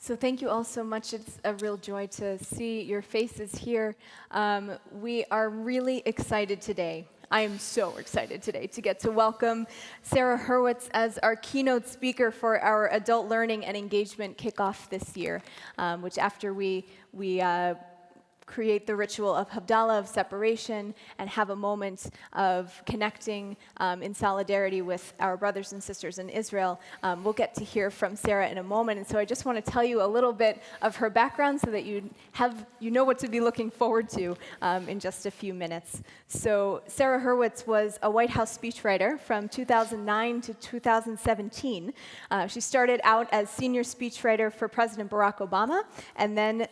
So thank you all so much. It's a real joy to see your faces here. We are really excited today. I am so excited today to get to welcome Sarah Hurwitz as our keynote speaker for our Adult Learning and Engagement Kickoff this year, which after we create the ritual of Havdalah, of separation, and have a moment of connecting in solidarity with our brothers and sisters in Israel. We'll get to hear from Sarah in a moment, and so I just want to tell you a little bit of her background so that you know what to be looking forward to in just a few minutes. So Sarah Hurwitz was a White House speechwriter from 2009 to 2017. She started out as senior speechwriter for President Barack Obama, and then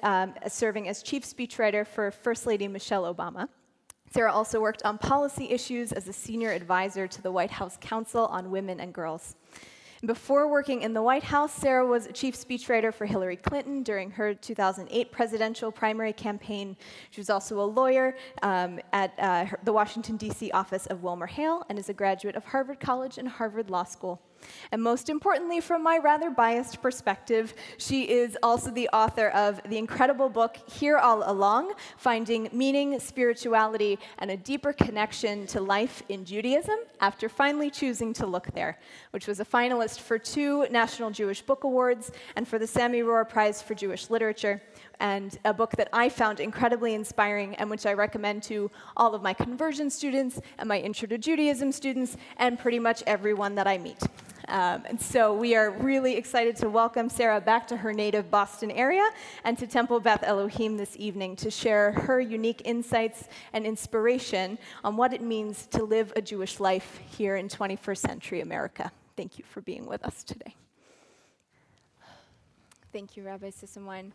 serving as chief speechwriter for First Lady Michelle Obama. Sarah also worked on policy issues as a senior advisor to the White House Council on Women and Girls. Before working in the White House, Sarah was a chief speechwriter for Hillary Clinton during her 2008 presidential primary campaign. She was also a lawyer at the Washington, D.C. office of WilmerHale and is a graduate of Harvard College and Harvard Law School. And most importantly, from my rather biased perspective, she is also the author of the incredible book, Here All Along, Finding Meaning, Spirituality, and a Deeper Connection to Life in Judaism After Finally Choosing to Look There, which was a finalist for 2 National Jewish Book Awards and for the Sammy Rohr Prize for Jewish Literature, and a book that I found incredibly inspiring and which I recommend to all of my conversion students and my Intro to Judaism students and pretty much everyone that I meet. And so we are really excited to welcome Sarah back to her native Boston area and to Temple Beth Elohim this evening to share her unique insights and inspiration on what it means to live a Jewish life here in 21st century America. Thank you for being with us today. Thank you, Rabbi Sissamwine.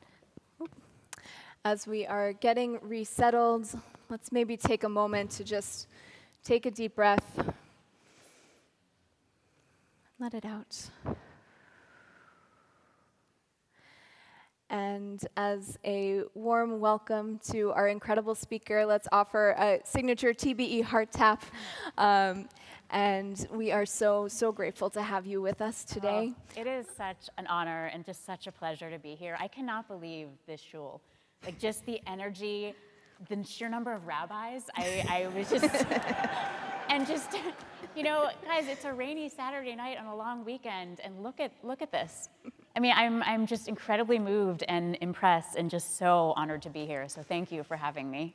As we are getting resettled, let's maybe take a moment to just take a deep breath. Let it out. And as a warm welcome to our incredible speaker, let's offer a signature TBE heart tap. And we are so, so grateful to have you with us today. Oh, it is such an honor and just such a pleasure to be here. I cannot believe this shul. Like, just the energy, the sheer number of rabbis. I was just, and just, you know, guys, it's a rainy Saturday night on a long weekend, and look at this. I mean, I'm just incredibly moved and impressed and just so honored to be here. So thank you for having me.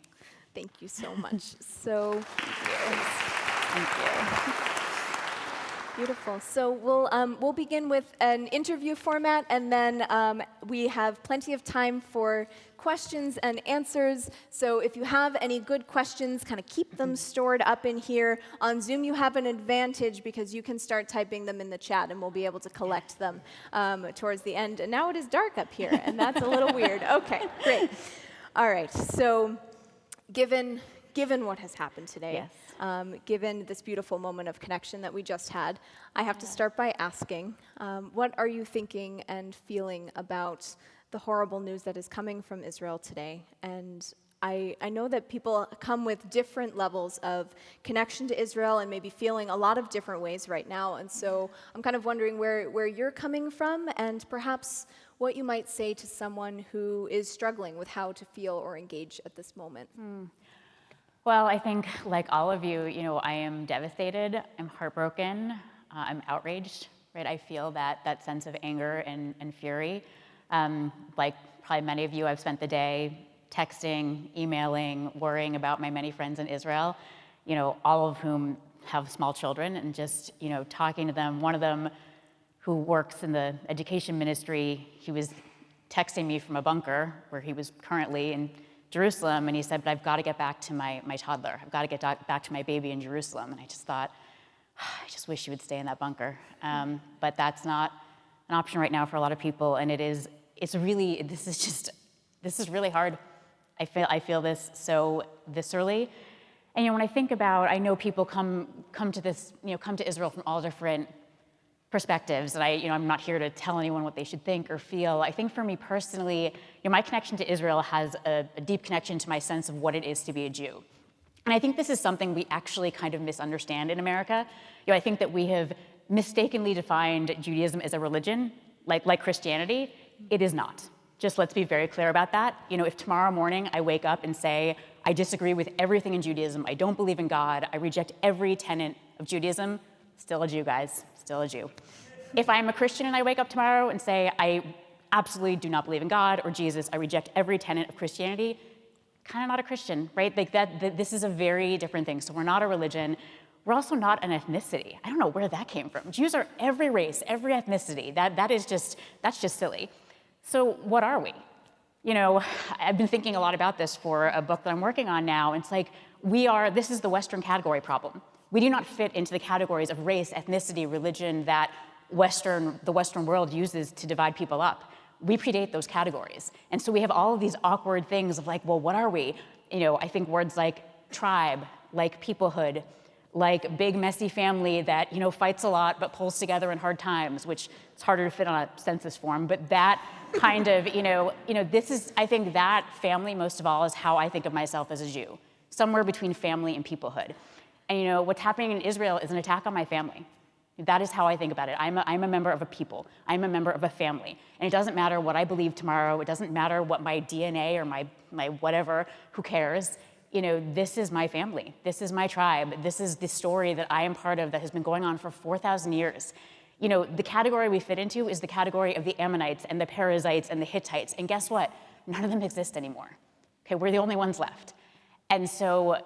Thank you so much. So, thank you. Beautiful. So we'll begin with an interview format, and then we have plenty of time for questions and answers. So if you have any good questions, kind of keep them stored up in here. On Zoom, you have an advantage because you can start typing them in the chat, and we'll be able to collect them towards the end. And now it is dark up here, and that's a little weird. Okay, great. All right. So given what has happened today, yes. Given this beautiful moment of connection that we just had, I have to start by asking, what are you thinking and feeling about the horrible news that is coming from Israel today? And I know that people come with different levels of connection to Israel and maybe feeling a lot of different ways right now. And so I'm kind of wondering where you're coming from and perhaps what you might say to someone who is struggling with how to feel or engage at this moment. Well, I think, like all of you, I am devastated, I'm heartbroken, I'm outraged, right? I feel that sense of anger and fury. Like probably many of you, I've spent the day texting, emailing, worrying about my many friends in Israel, all of whom have small children, and just, talking to them. One of them, who works in the education ministry, he was texting me from a bunker where he was currently in Jerusalem, and he said, but I've got to get back to my toddler. I've got to get back to my baby in Jerusalem. And I just thought, I just wish you would stay in that bunker. But that's not an option right now for a lot of people, and this is really hard. I feel this so viscerally. And when I think about, I know people come to Israel from all different perspectives, and I'm not here to tell anyone what they should think or feel. I think for me personally, my connection to Israel has a deep connection to my sense of what it is to be a Jew. And I think this is something we actually kind of misunderstand in America. I think that we have mistakenly defined Judaism as a religion, like Christianity, It is not. Just let's be very clear about that. If tomorrow morning I wake up and say, I disagree with everything in Judaism, I don't believe in God, I reject every tenet of Judaism, still a Jew, guys, still a Jew. If I'm a Christian and I wake up tomorrow and say, I absolutely do not believe in God or Jesus, I reject every tenet of Christianity, kind of not a Christian, right? This is a very different thing. So we're not a religion. We're also not an ethnicity. I don't know where that came from. Jews are every race, every ethnicity. That's just silly. So what are we? I've been thinking a lot about this for a book that I'm working on now. It's like this is the Western category problem. We do not fit into the categories of race, ethnicity, religion that the Western world uses to divide people up. We predate those categories. And so we have all of these awkward things of like, well, what are we? I think words like tribe, like peoplehood, like big messy family that fights a lot but pulls together in hard times, which is harder to fit on a census form. But that kind of this is, I think that family most of all is how I think of myself as a Jew, somewhere between family and peoplehood. And what's happening in Israel is an attack on my family. That is how I think about it. I'm a member of a people. I'm a member of a family. And it doesn't matter what I believe tomorrow. It doesn't matter what my DNA or my whatever, who cares? This is my family. This is my tribe. This is the story that I am part of that has been going on for 4,000 years. The category we fit into is the category of the Ammonites and the Perizzites and the Hittites. And guess what? None of them exist anymore. Okay, we're the only ones left. And so,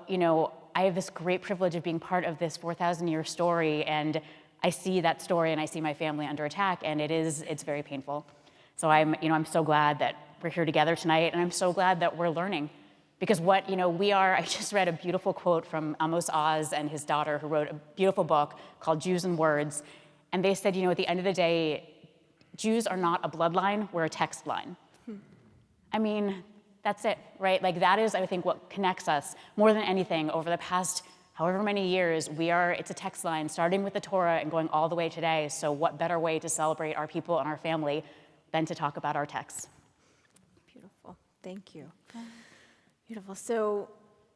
I have this great privilege of being part of this 4,000-year story, and I see that story and I see my family under attack, and it's very painful. So I'm so glad that we're here together tonight, and I'm so glad that we're learning. Because we are, I just read a beautiful quote from Amos Oz and his daughter, who wrote a beautiful book called Jews and Words. And they said, at the end of the day, Jews are not a bloodline, we're a text line. I mean, that's it, right? Like that is, I think, what connects us more than anything over the past however many years. It's a text line starting with the Torah and going all the way today. So what better way to celebrate our people and our family than to talk about our texts? Beautiful, thank you. Beautiful. So,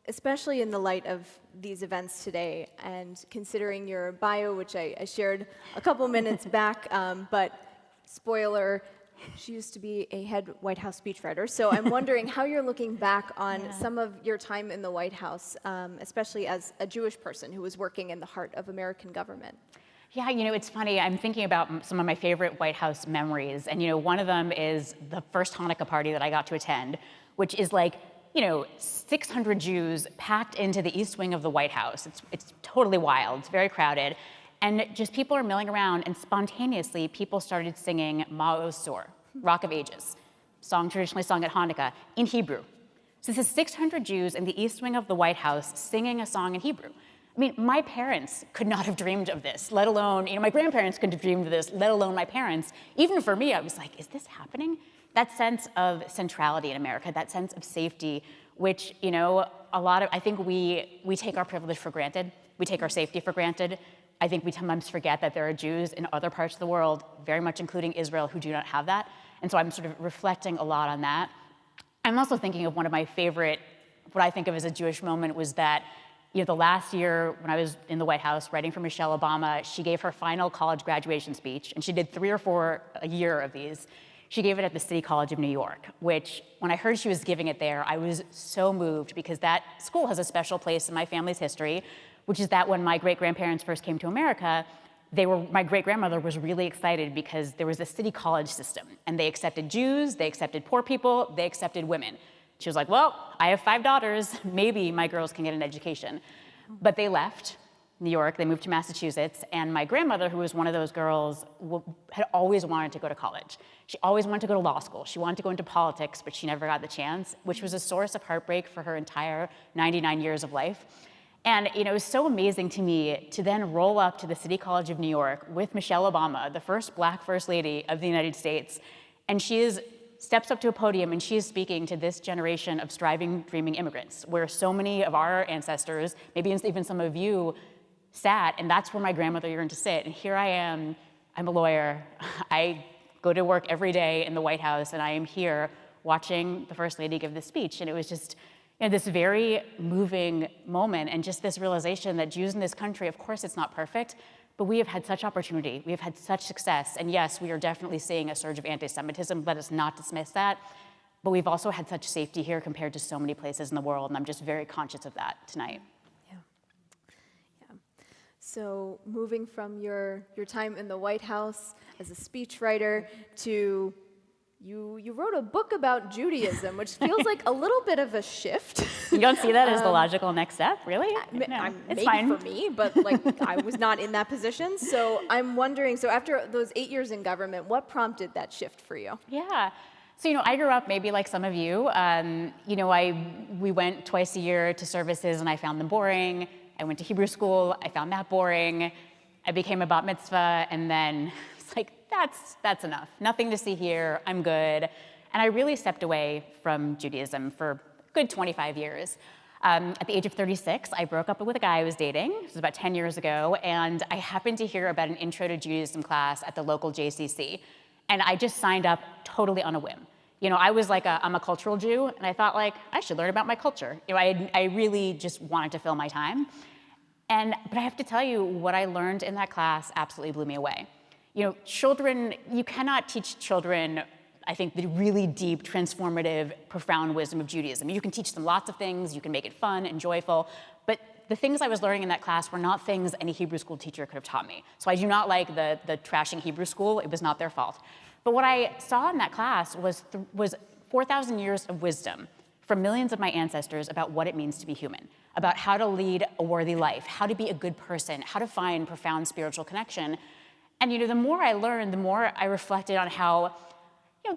especially in the light of these events today, and considering your bio, which I shared a couple minutes back, but spoiler, she used to be a head White House speechwriter. So I'm wondering how you're looking back on some of your time in the White House, especially as a Jewish person who was working in the heart of American government. Yeah, it's funny. I'm thinking about some of my favorite White House memories. And, one of them is the first Hanukkah party that I got to attend, which is like, 600 Jews packed into the East Wing of the White House. It's totally wild. It's very crowded. And just people are milling around, and spontaneously, people started singing Ma'oz Tzor, Rock of Ages, song traditionally sung at Hanukkah, in Hebrew. So this is 600 Jews in the East Wing of the White House singing a song in Hebrew. I mean, my parents could not have dreamed of this, let alone, my grandparents couldn't have dreamed of this, let alone my parents. Even for me, I was like, is this happening? That sense of centrality in America, that sense of safety, which, I think we take our privilege for granted. We take our safety for granted. I think we sometimes forget that there are Jews in other parts of the world, very much including Israel, who do not have that. And so I'm sort of reflecting a lot on that. I'm also thinking of one of my favorite, what I think of as a Jewish moment was that, the last year when I was in the White House writing for Michelle Obama, she gave her final college graduation speech, and she did 3 or 4 a year of these. She gave it at the City College of New York, which when I heard she was giving it there, I was so moved because that school has a special place in my family's history, which is that when my great-grandparents first came to America, my great-grandmother was really excited because there was a city college system, and they accepted Jews, they accepted poor people, they accepted women. She was like, well, I have 5 daughters, maybe my girls can get an education. But they left New York, they moved to Massachusetts, and my grandmother, who was one of those girls, had always wanted to go to college. She always wanted to go to law school. She wanted to go into politics, but she never got the chance, which was a source of heartbreak for her entire 99 years of life. And it was so amazing to me to then roll up to the City College of New York with Michelle Obama, the first Black First Lady of the United States, and steps up to a podium and she is speaking to this generation of striving, dreaming immigrants, where so many of our ancestors, maybe even some of you, sat, and that's where my grandmother yearned to sit. And here I am, I'm a lawyer, I go to work every day in the White House, and I am here watching the First Lady give this speech. And it was just this very moving moment, and just this realization that Jews in this country, of course it's not perfect, But we have had such opportunity, we have had such success, and yes, we are definitely seeing a surge of anti-Semitism, let us not dismiss that, but we've also had such safety here compared to so many places in the world, and I'm just very conscious of that tonight. Yeah. So moving from your time in the White House as a speechwriter to you wrote a book about Judaism, which feels like a little bit of a shift. You don't see that as the logical next step, really? No, it's maybe fine. for me, but like I was not in that position. So I'm wondering, so after those 8 years in government, what prompted that shift for you? Yeah. So, I grew up maybe like some of you. We went twice a year to services and I found them boring. I went to Hebrew school, I found that boring. I became a bat mitzvah and then it's like, that's enough. Nothing to see here, I'm good. And I really stepped away from Judaism for a good 25 years. At the age of 36, I broke up with a guy I was dating. This was about 10 years ago, and I happened to hear about an Intro to Judaism class at the local JCC. And I just signed up totally on a whim. I was like, I'm a cultural Jew, and I thought I should learn about my culture. I really just wanted to fill my time. But I have to tell you, what I learned in that class absolutely blew me away. Children, you cannot teach children, I think, the really deep, transformative, profound wisdom of Judaism. You can teach them lots of things, you can make it fun and joyful, but the things I was learning in that class were not things any Hebrew school teacher could have taught me. So I do not like the trashing Hebrew school, it was not their fault. But what I saw in that class was 4,000 years of wisdom from millions of my ancestors about what it means to be human, about how to lead a worthy life, how to be a good person, how to find profound spiritual connection. And the more I learned, the more I reflected on how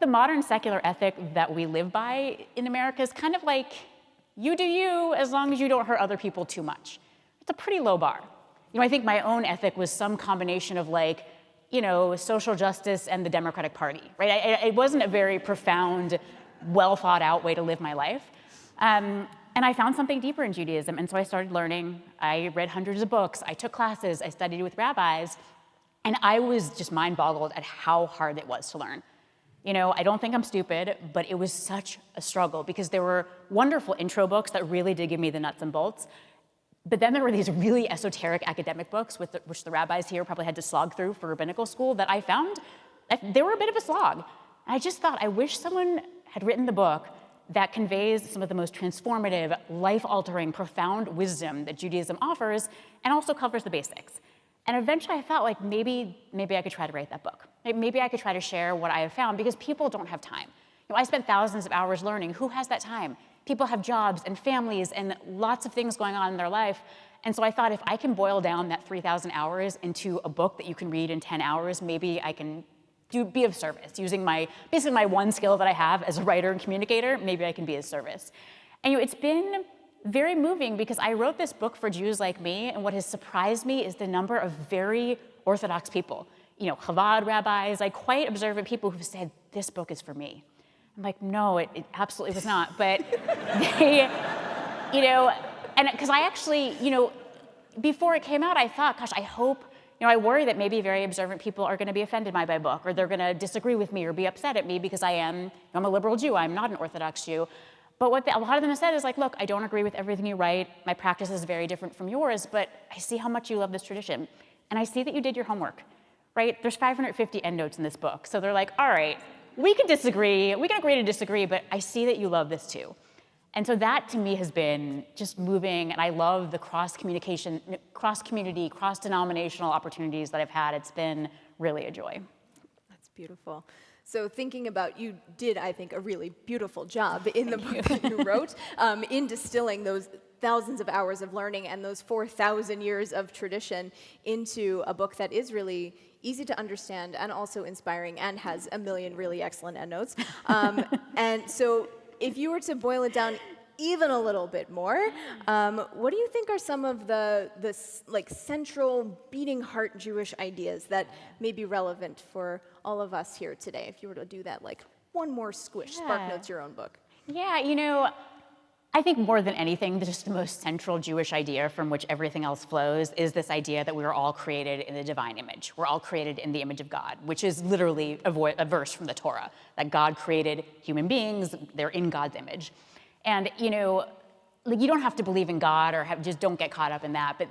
the modern secular ethic that we live by in America is kind of like, you do you as long as you don't hurt other people too much. It's a pretty low bar. I think my own ethic was some combination of social justice and the Democratic Party, right? It wasn't a very profound, well thought out way to live my life. And I found something deeper in Judaism, and so I started learning. I read hundreds of books, I took classes, I studied with rabbis, and I was just mind boggled at how hard it was to learn. I don't think I'm stupid, but it was such a struggle because there were wonderful intro books that really did give me the nuts and bolts. But then there were these really esoteric academic books, which the rabbis here probably had to slog through for rabbinical school, that I found they were a bit of a slog. And I just thought, I wish someone had written the book that conveys some of the most transformative, life-altering, profound wisdom that Judaism offers and also covers the basics. And eventually I thought, maybe I could try to write that book. Maybe I could try to share what I have found, because people don't have time. I spent thousands of hours learning. Who has that time? People have jobs and families and lots of things going on in their life. And so I thought, if I can boil down that 3,000 hours into a book that you can read in 10 hours, maybe I can be of service, using basically my one skill that I have as a writer and communicator. Maybe I can be of service. And it's been very moving, because I wrote this book for Jews like me, and what has surprised me is the number of very Orthodox people, Chabad rabbis, quite observant people who've said, this book is for me. I'm like, no, it absolutely was not. But they, and because I actually, before it came out, I thought, gosh, I hope, I worry that maybe very observant people are going to be offended by my book, or they're going to disagree with me or be upset at me because I'm a liberal Jew, I'm not an Orthodox Jew. But what a lot of them have said is look, I don't agree with everything you write. My practice is very different from yours, but I see how much you love this tradition. And I see that you did your homework, right? There's 550 endnotes in this book. So they're like, all right, we can disagree. We can agree to disagree, but I see that you love this too. And so that to me has been just moving. And I love the cross-communication, cross-community, cross-denominational opportunities that I've had. It's been really a joy. That's beautiful. So thinking about, you did, I think, a really beautiful job in the book that you wrote, in distilling those thousands of hours of learning and those 4,000 years of tradition into a book that is really easy to understand and also inspiring and has a million really excellent endnotes. And so if you were to boil it down even a little bit more, what do you think are some of the central beating heart Jewish ideas that may be relevant for all of us here today? If you were to do that, one more squish, Spark Notes your own book. Yeah, I think more than anything, just the most central Jewish idea from which everything else flows is this idea that we are all created in the divine image. We're all created in the image of God, which is literally a verse from the Torah, that God created human beings, they're in God's image. And, like you don't have to believe in God or just don't get caught up in that. But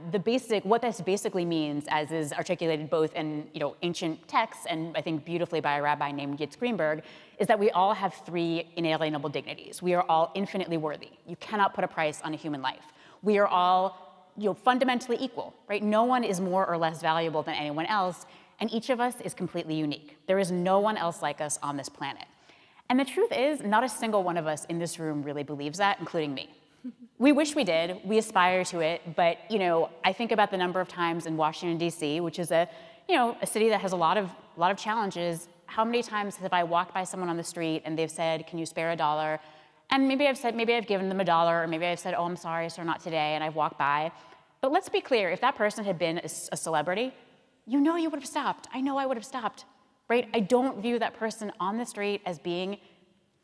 what this basically means, as is articulated both in ancient texts and I think beautifully by a rabbi named Yitzhak Greenberg, is that we all have three inalienable dignities. We are all infinitely worthy. You cannot put a price on a human life. We are all fundamentally equal, right? No one is more or less valuable than anyone else, and each of us is completely unique. There is no one else like us on this planet. And the truth is, not a single one of us in this room really believes that, including me. We wish we did, we aspire to it, but I think about the number of times in Washington, D.C., which is a city that has a lot of challenges. How many times have I walked by someone on the street and they've said, "Can you spare $1?" And maybe I've given them $1, or maybe I've said, "Oh, I'm sorry, sir, not today," and I've walked by. But let's be clear, if that person had been a celebrity, you would have stopped. I know I would have stopped, right? I don't view that person on the street as being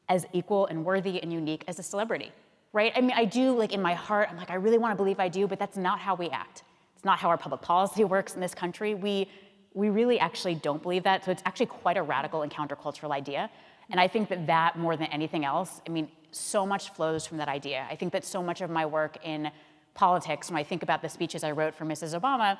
as equal and worthy and unique as a celebrity. Right? I mean, I do, like in my heart, I'm like, I really want to believe I do, but that's not how we act. It's not how our public policy works in this country. We really actually don't believe that. So it's actually quite a radical and countercultural idea. And I think that more than anything else, I mean, so much flows from that idea. I think that so much of my work in politics, when I think about the speeches I wrote for Mrs. Obama,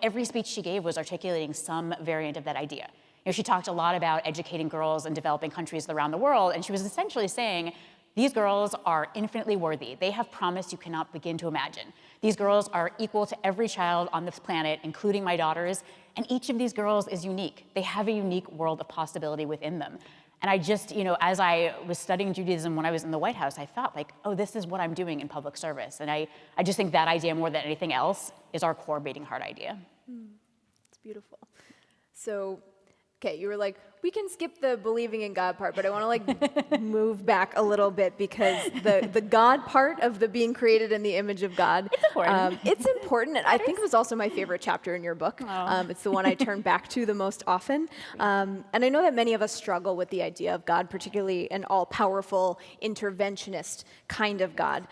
every speech she gave was articulating some variant of that idea. She talked a lot about educating girls in developing countries around the world, and she was essentially saying, these girls are infinitely worthy. They have promise you cannot begin to imagine. These girls are equal to every child on this planet, including my daughters, and each of these girls is unique. They have a unique world of possibility within them. And I just, as I was studying Judaism when I was in the White House, I thought like, oh, this is what I'm doing in public service. And I just think that idea more than anything else is our core beating heart idea. It's beautiful. So, okay, you were like, we can skip the believing in God part, but I want to move back a little bit because the God part of the being created in the image of God. It's important. It's important. I think it was also my favorite chapter in your book. It's the one I turn back to the most often. And I know that many of us struggle with the idea of God, particularly an all-powerful, interventionist kind of God.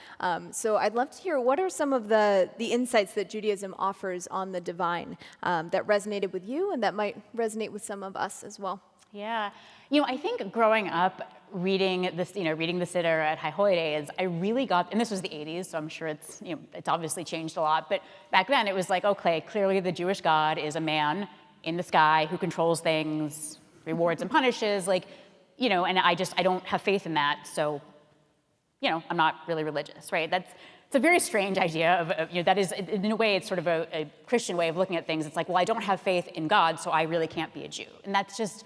So I'd love to hear, what are some of the insights that Judaism offers on the divine that resonated with you and that might resonate with some of us as well? Yeah, I think growing up reading the Siddur at High Holy Days, I really got, and this was the 80s, so I'm sure it's obviously changed a lot, but back then it was like, okay, clearly the Jewish God is a man in the sky who controls things, rewards and punishes, and I don't have faith in that, so, I'm not really religious, right? It's a very strange idea of that is, in a way, it's sort of a Christian way of looking at things. It's like, well, I don't have faith in God, so I really can't be a Jew. And that's just,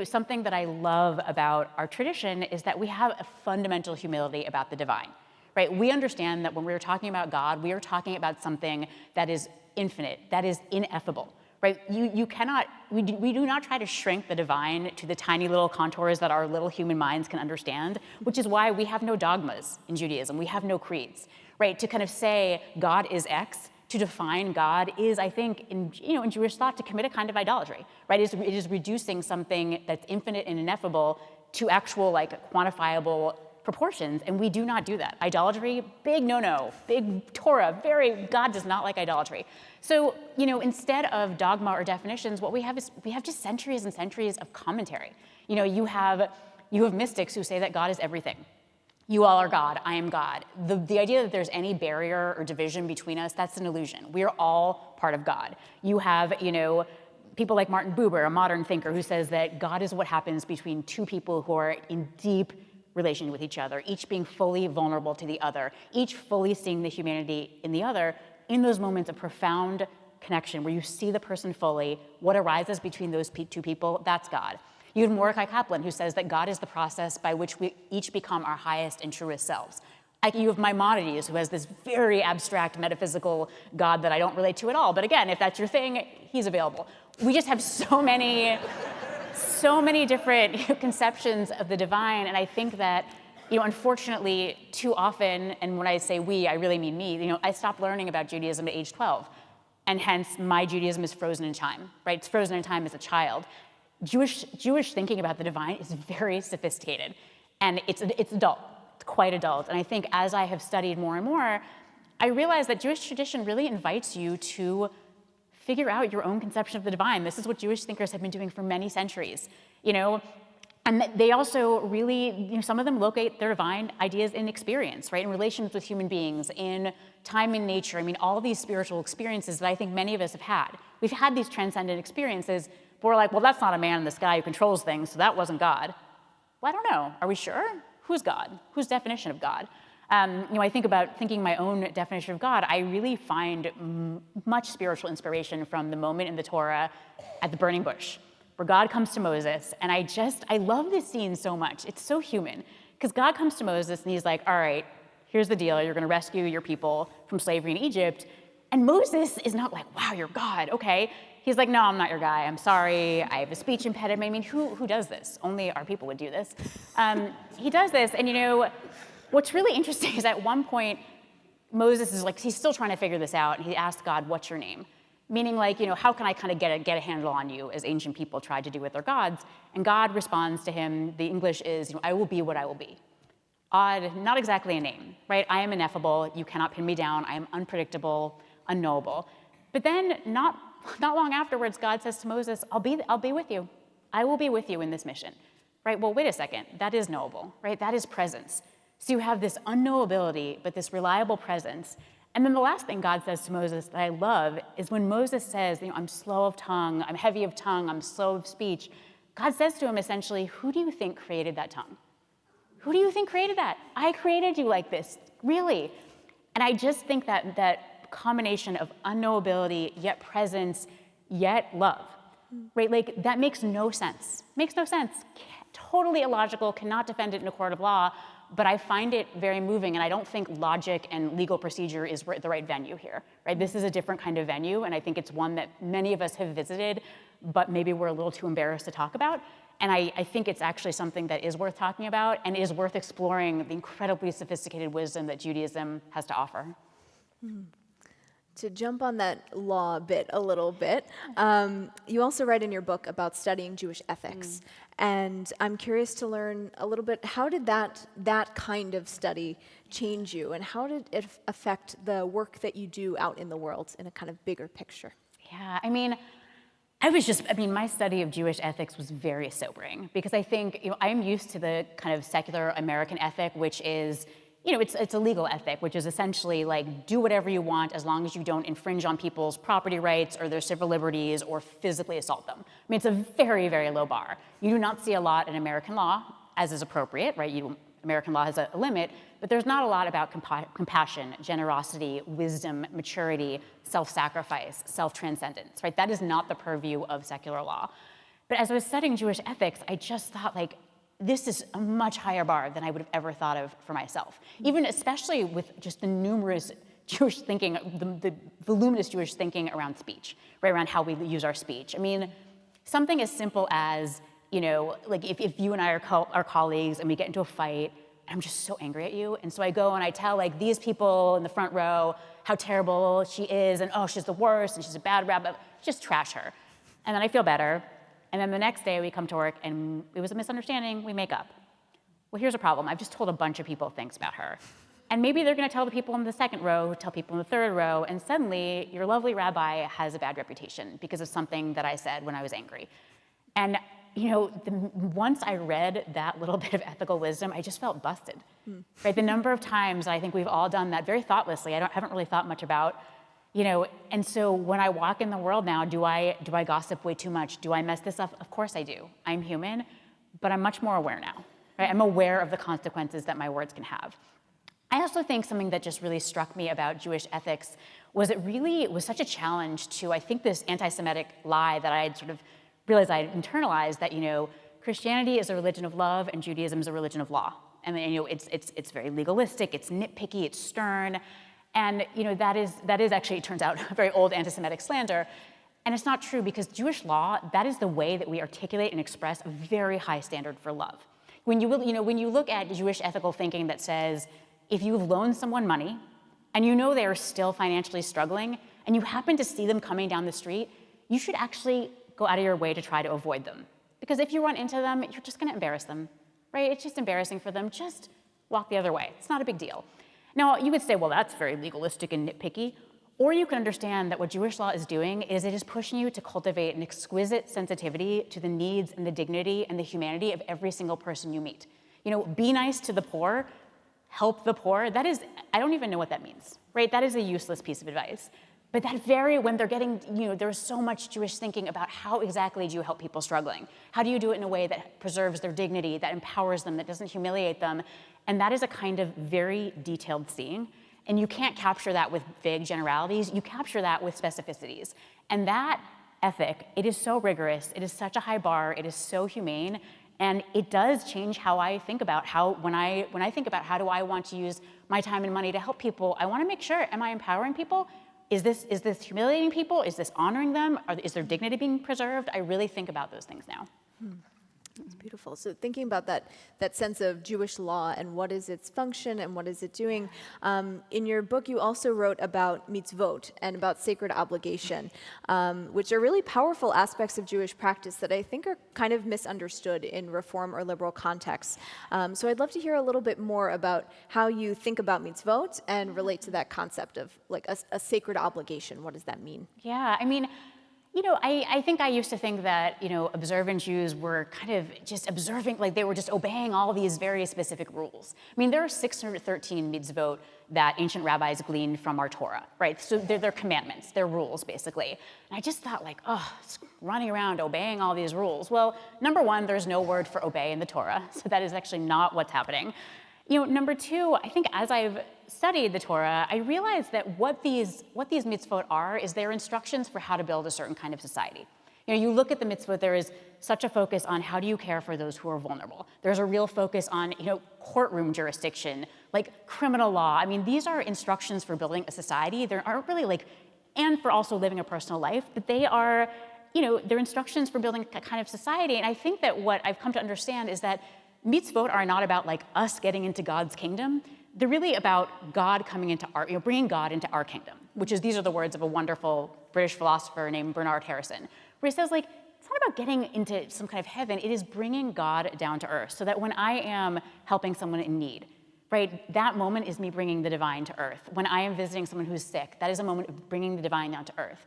something that I love about our tradition is that we have a fundamental humility about the divine, right? We understand that when we're talking about God, we are talking about something that is infinite, that is ineffable, right? We do not try to shrink the divine to the tiny little contours that our little human minds can understand, which is why we have no dogmas in Judaism. We have no creeds, right? To kind of say God is X, to define God is, I think, in Jewish thought, to commit a kind of idolatry, right? It is reducing something that's infinite and ineffable to actual, quantifiable proportions, and we do not do that. Idolatry, big no-no, big Torah, God does not like idolatry. So, instead of dogma or definitions, what we have is just centuries and centuries of commentary. You have mystics who say that God is everything. You all are God, I am God. The idea that there's any barrier or division between us, that's an illusion. We are all part of God. You have, people like Martin Buber, a modern thinker, who says that God is what happens between two people who are in deep relation with each other, each being fully vulnerable to the other, each fully seeing the humanity in the other, in those moments of profound connection where you see the person fully, what arises between those two people, that's God. You have Mordecai Kaplan, who says that God is the process by which we each become our highest and truest selves. You have Maimonides, who has this very abstract metaphysical God that I don't relate to at all. But again, if that's your thing, he's available. We just have so many different conceptions of the divine. And I think that, unfortunately, too often, and when I say we, I really mean me, I stopped learning about Judaism at age 12. And hence, my Judaism is frozen in time, right? It's frozen in time as a child. Jewish thinking about the divine is very sophisticated, and it's adult, it's quite adult. And I think as I have studied more and more, I realize that Jewish tradition really invites you to figure out your own conception of the divine. This is what Jewish thinkers have been doing for many centuries. And they also really, some of them locate their divine ideas in experience, right? In relations with human beings, in time and nature. I mean, all these spiritual experiences that I think many of us have had. We've had these transcendent experiences, but we're like, well, that's not a man in the sky who controls things, so that wasn't God. Well, I don't know. Are we sure? Who's God? Whose definition of God? I think about thinking my own definition of God. I really find much spiritual inspiration from the moment in the Torah at the burning bush, where God comes to Moses, and I love this scene so much. It's so human, because God comes to Moses, and he's like, all right, here's the deal. You're going to rescue your people from slavery in Egypt. And Moses is not like, wow, you're God, okay. He's like, no, I'm not your guy. I'm sorry. I have a speech impediment. I mean, who does this? Only our people would do this. He does this, and what's really interesting is at one point, Moses is like, he's still trying to figure this out, and he asks God, what's your name? Meaning like, how can I kind of get a handle on you, as ancient people tried to do with their gods? And God responds to him, the English is, I will be what I will be. Odd, not exactly a name, right? I am ineffable, you cannot pin me down, I am unpredictable, unknowable. But then not long afterwards, God says to Moses, I'll be with you. I will be with you in this mission, right? Well, wait a second, that is knowable, right? That is presence. So you have this unknowability, but this reliable presence. And then the last thing God says to Moses that I love is when Moses says, I'm slow of tongue, I'm heavy of tongue, I'm slow of speech. God says to him essentially, who do you think created that tongue? Who do you think created that? I created you like this, really. And I just think that combination of unknowability, yet presence, yet love, right? Like that makes no sense. Makes no sense. Totally illogical, cannot defend it in a court of law. But I find it very moving, and I don't think logic and legal procedure is the right venue here, right? This is a different kind of venue, and I think it's one that many of us have visited, but maybe we're a little too embarrassed to talk about. And I think it's actually something that is worth talking about and is worth exploring the incredibly sophisticated wisdom that Judaism has to offer. Mm-hmm. To jump on that law bit a little bit, you also write in your book about studying Jewish ethics. And I'm curious to learn a little bit, how did that kind of study change you? And how did it affect the work that you do out in the world in a kind of bigger picture? Yeah, my study of Jewish ethics was very sobering, because I think, I'm used to the kind of secular American ethic, which is, it's a legal ethic, which is essentially like, do whatever you want as long as you don't infringe on people's property rights or their civil liberties or physically assault them. It's a very, very low bar. You do not see a lot in American law, as is appropriate, right? American law has a limit, but there's not a lot about compassion, generosity, wisdom, maturity, self-sacrifice, self-transcendence, right? That is not the purview of secular law. But as I was studying Jewish ethics, I just thought, this is a much higher bar than I would have ever thought of for myself. Even especially with just the numerous Jewish thinking, the voluminous Jewish thinking around speech, right, around how we use our speech. Something as simple as, if you and I are colleagues and we get into a fight, I'm just so angry at you, and so I go and I tell these people in the front row how terrible she is, and she's the worst, and she's a bad rabbi, just trash her. And then I feel better. And then the next day we come to work and it was a misunderstanding, we make up. Well, here's a problem. I've just told a bunch of people things about her. And maybe they're gonna tell the people in the second row, tell people in the third row, and suddenly your lovely rabbi has a bad reputation because of something that I said when I was angry. And once I read that little bit of ethical wisdom, I just felt busted, right? The number of times I think we've all done that very thoughtlessly, haven't really thought much about, and so when I walk in the world now, do I gossip way too much? Do I mess this up? Of course I do. I'm human, but I'm much more aware now, right? I'm aware of the consequences that my words can have. I also think something that just really struck me about Jewish ethics was it really was such a challenge to, I think, this anti-Semitic lie that I had sort of realized I had internalized, that, Christianity is a religion of love and Judaism is a religion of law. And it's very legalistic, it's nitpicky, it's stern. And that is actually, it turns out, a very old anti-Semitic slander. And it's not true, because Jewish law, that is the way that we articulate and express a very high standard for love. When you look at Jewish ethical thinking that says, if you've loaned someone money and they are still financially struggling and you happen to see them coming down the street, you should actually go out of your way to try to avoid them. Because if you run into them, you're just gonna embarrass them, right? It's just embarrassing for them. Just walk the other way. It's not a big deal. Now, you would say, well, that's very legalistic and nitpicky. Or you can understand that what Jewish law is doing is it is pushing you to cultivate an exquisite sensitivity to the needs and the dignity and the humanity of every single person you meet. Be nice to the poor, help the poor. That is, I don't even know what that means, right? That is a useless piece of advice. But when they're getting, there's so much Jewish thinking about how exactly do you help people struggling? How do you do it in a way that preserves their dignity, that empowers them, that doesn't humiliate them? And that is a kind of very detailed seeing. And you can't capture that with vague generalities. You capture that with specificities. And that ethic, it is so rigorous. It is such a high bar. It is so humane. And it does change how I think about when I think about how do I want to use my time and money to help people, I want to make sure, am I empowering people? Is this humiliating people? Is this honoring them? Is their dignity being preserved? I really think about those things now. That's beautiful. So thinking about that sense of Jewish law and what is its function and what is it doing, in your book you also wrote about mitzvot and about sacred obligation, which are really powerful aspects of Jewish practice that I think are kind of misunderstood in Reform or liberal contexts. So I'd love to hear a little bit more about how you think about mitzvot and relate to that concept of like a sacred obligation. What does that mean? Yeah, I think I used to think that, observant Jews were kind of just observing, like they were just obeying all these very specific rules. There are 613 mitzvot that ancient rabbis gleaned from our Torah, right? So they're commandments, they're rules, basically. And I just thought running around obeying all these rules. Well, number one, there's no word for obey in the Torah, so that is actually not what's happening. Number two, I think as I've studied the Torah, I realized that what these mitzvot are is they're instructions for how to build a certain kind of society. You look at the mitzvot, there is such a focus on how do you care for those who are vulnerable. There's a real focus on, courtroom jurisdiction, like criminal law. These are instructions for building a society. There aren't really and for also living a personal life, but they are, they're instructions for building a kind of society. And I think that what I've come to understand is that mitzvot are not about us getting into God's kingdom. They're really about God coming into bringing God into our kingdom, these are the words of a wonderful British philosopher named Bernard Harrison, where he says it's not about getting into some kind of heaven, it is bringing God down to earth so that when I am helping someone in need, right, that moment is me bringing the divine to earth. When I am visiting someone who's sick, that is a moment of bringing the divine down to earth.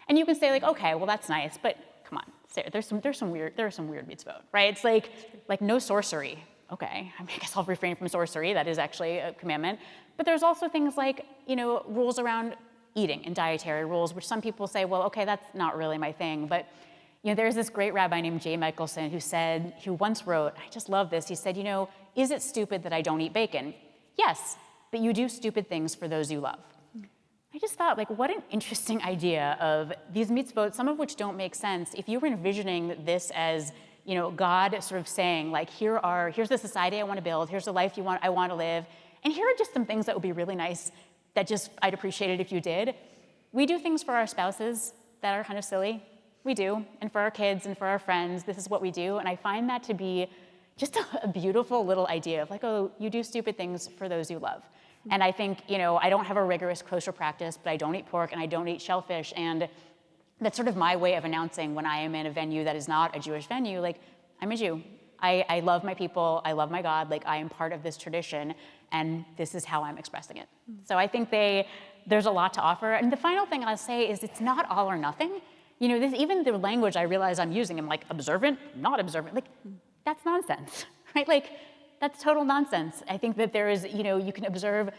And you can say okay, well that's nice, but come on, Sarah, there are some weird mitzvot, right? It's like no sorcery. Okay, I guess I'll refrain from sorcery. That is actually a commandment. But there's also things like, rules around eating and dietary rules, which some people say, well, okay, that's not really my thing. But, there's this great rabbi named J. Michelson who once wrote, I just love this. He said, is it stupid that I don't eat bacon? Yes, but you do stupid things for those you love. I just thought, what an interesting idea of these mitzvot, some of which don't make sense. If you were envisioning this as, God sort of saying, here's the society I want to build, here's the life I want to live, and here are just some things that would be really nice that I'd appreciate it if you did. We do things for our spouses that are kind of silly. We do. And for our kids and for our friends, this is what we do. And I find that to be just a beautiful little idea of you do stupid things for those you love. And I think, I don't have a rigorous kosher practice, but I don't eat pork and I don't eat shellfish. And that's sort of my way of announcing when I am in a venue that is not a Jewish venue, I'm a Jew. I love my people. I love my God. I am part of this tradition. And this is how I'm expressing it. So I think there's a lot to offer. And the final thing I'll say is it's not all or nothing. Even the language I realize I'm using, I'm observant, not observant. That's nonsense, right? That's total nonsense. I think that there is, you can observe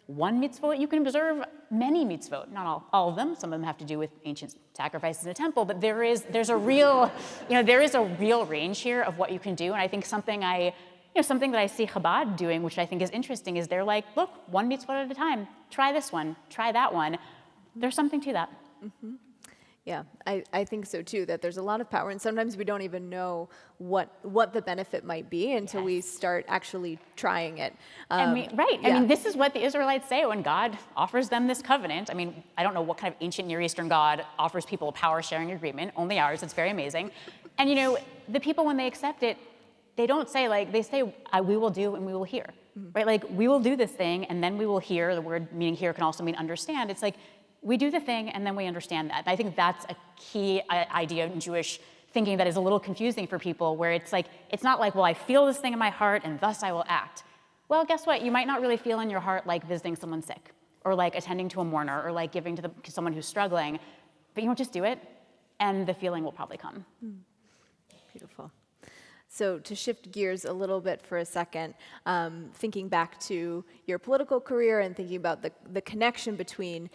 one mitzvot, you can observe many mitzvot, not all of them. Some of them have to do with ancient sacrifices in a temple, but there's a real range here of what you can do. And I think something that I see Chabad doing, which I think is interesting, is they're look, one mitzvot at a time. Try this one, try that one. There's something to that. Mm-hmm. Yeah, I think so too, that there's a lot of power, and sometimes we don't even know what the benefit might be until we start actually trying it. Right. This is what the Israelites say when God offers them this covenant. I don't know what kind of ancient Near Eastern God offers people a power-sharing agreement, only ours. It's very amazing. And the people, when they accept it, they don't say, they say, we will do and we will hear, right? We will do this thing and then we will hear. The word meaning hear can also mean understand. It's we do the thing and then we understand that. I think that's a key idea in Jewish thinking that is a little confusing for people, where it's it's not well, I feel this thing in my heart and thus I will act. Well, guess what? You might not really feel in your heart like visiting someone sick. or like attending to a mourner, or like giving to someone who's struggling, but you don't just do it, and the feeling will probably come. Beautiful. So to shift gears a little bit for a second, thinking back to your political career and thinking about the connection between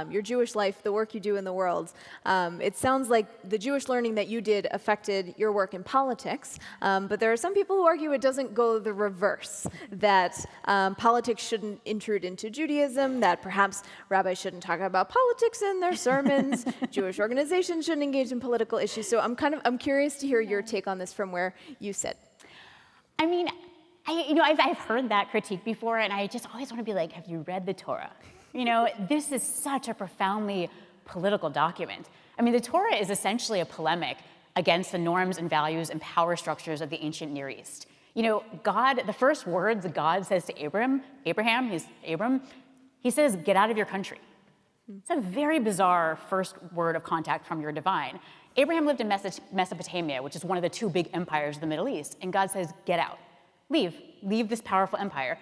your Jewish life, the work you do in the world, it sounds like the Jewish learning that you did affected your work in politics, but there are some people who argue it doesn't go the reverse, that politics shouldn't intrude into Judaism, that perhaps rabbis shouldn't talk about politics in their sermons, Jewish organizations shouldn't engage in political issues. So I'm curious to hear your take on this from where you sit. I mean, I've heard that critique before, and I just always want to be like, have you read the Torah? This is such a profoundly political document. I mean, the Torah is essentially a polemic against the norms and values and power structures of the ancient Near East. God, the first words God says to Abram, he says, get out of your country. It's a very bizarre first word of contact from your divine. Abraham lived in Mesopotamia, which is one of the two big empires of the Middle East, and God says, get out, leave this powerful empire.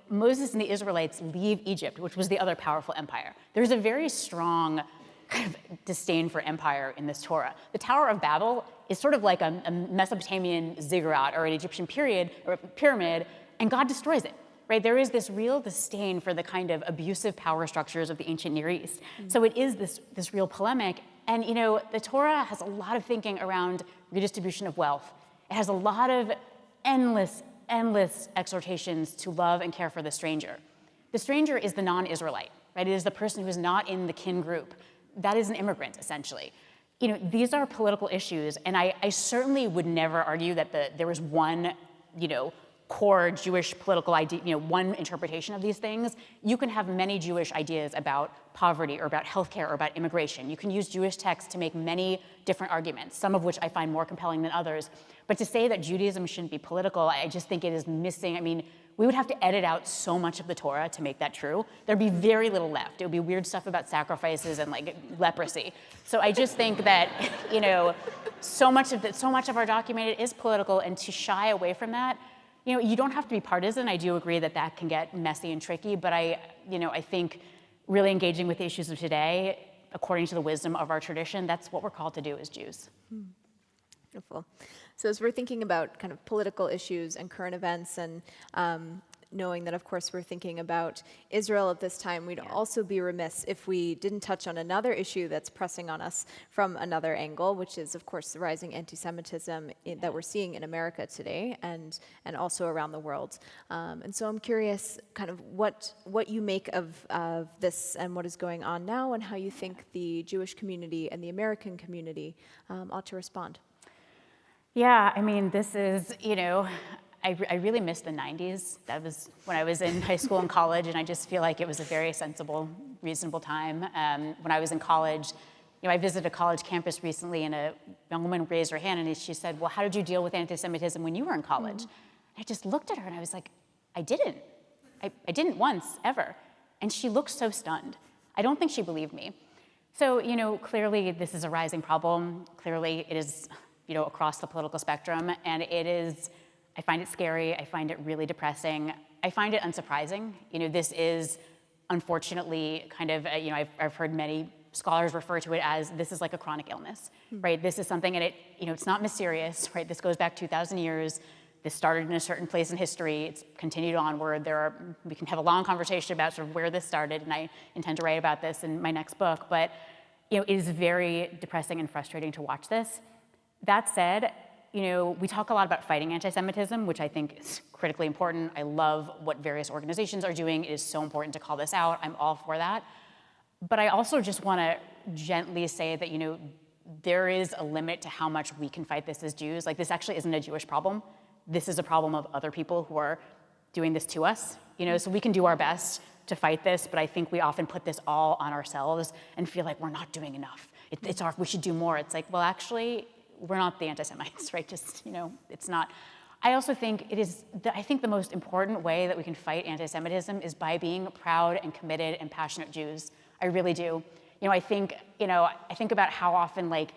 Moses and the Israelites leave Egypt, which was the other powerful empire. There's a very strong kind of disdain for empire in this Torah. The Tower of Babel is sort of like a Mesopotamian ziggurat or an Egyptian pyramid, and God destroys it. Right? There is this real disdain for the kind of abusive power structures of the ancient Near East. So it is this real polemic. And the Torah has a lot of thinking around redistribution of wealth. It has a lot of endless exhortations to love and care for the stranger. The stranger is the non-Israelite, right? It is the person who is not in the kin group. That is an immigrant, essentially. These are political issues, and I certainly would never argue that there was one, core Jewish political idea, one interpretation of these things. You can have many Jewish ideas about poverty or about healthcare or about immigration. You can use Jewish texts to make many different arguments, some of which I find more compelling than others. But to say that Judaism shouldn't be political, I just think it is missing. I mean, we would have to edit out so much of the Torah to make that true. There'd be very little left. It would be weird stuff about sacrifices and like leprosy. So I just think that, so much of our document is political, and to shy away from that, you don't have to be partisan. I do agree that can get messy and tricky, but I think really engaging with the issues of today, according to the wisdom of our tradition, that's what we're called to do as Jews. Beautiful. So as we're thinking about kind of political issues and current events, and knowing that, of course, we're thinking about Israel at this time, we'd also be remiss if we didn't touch on another issue that's pressing on us from another angle, which is, of course, the rising anti-Semitism that we're seeing in America today and also around the world. And so I'm curious kind of what you make of this and what is going on now, and how you think the Jewish community and the American community ought to respond. Yeah, I mean, this is, I really miss the 90s. That was when I was in high school and college, and I just feel like it was a very sensible, reasonable time. When I was in college, I visited a college campus recently, and a young woman raised her hand, and she said, well, how did you deal with anti-Semitism when you were in college? And I just looked at her, and I was like, I didn't. I didn't once, ever. And she looked so stunned. I don't think she believed me. So, clearly this is a rising problem. Clearly it is, across the political spectrum, and it is, I find it scary. I find it really depressing. I find it unsurprising. This is unfortunately kind of, I've heard many scholars refer to it as this is like a chronic illness, right? This is something, and it's not mysterious, right? This goes back 2,000 years. This started in a certain place in history. It's continued onward. We can have a long conversation about sort of where this started, and I intend to write about this in my next book. But it is very depressing and frustrating to watch this. That said, we talk a lot about fighting anti-Semitism, which I think is critically important. I love what various organizations are doing. It is so important to call this out. I'm all for that. But I also just want to gently say that, there is a limit to how much we can fight this as Jews. Like, this actually isn't a Jewish problem. This is a problem of other people who are doing this to us. So we can do our best to fight this, but I think we often put this all on ourselves and feel like we're not doing enough. We should do more. It's like, well, actually, we're not the anti-Semites, right? Just, it's not. I also think I think the most important way that we can fight anti-Semitism is by being proud and committed and passionate Jews. I really do. I think about how often, like,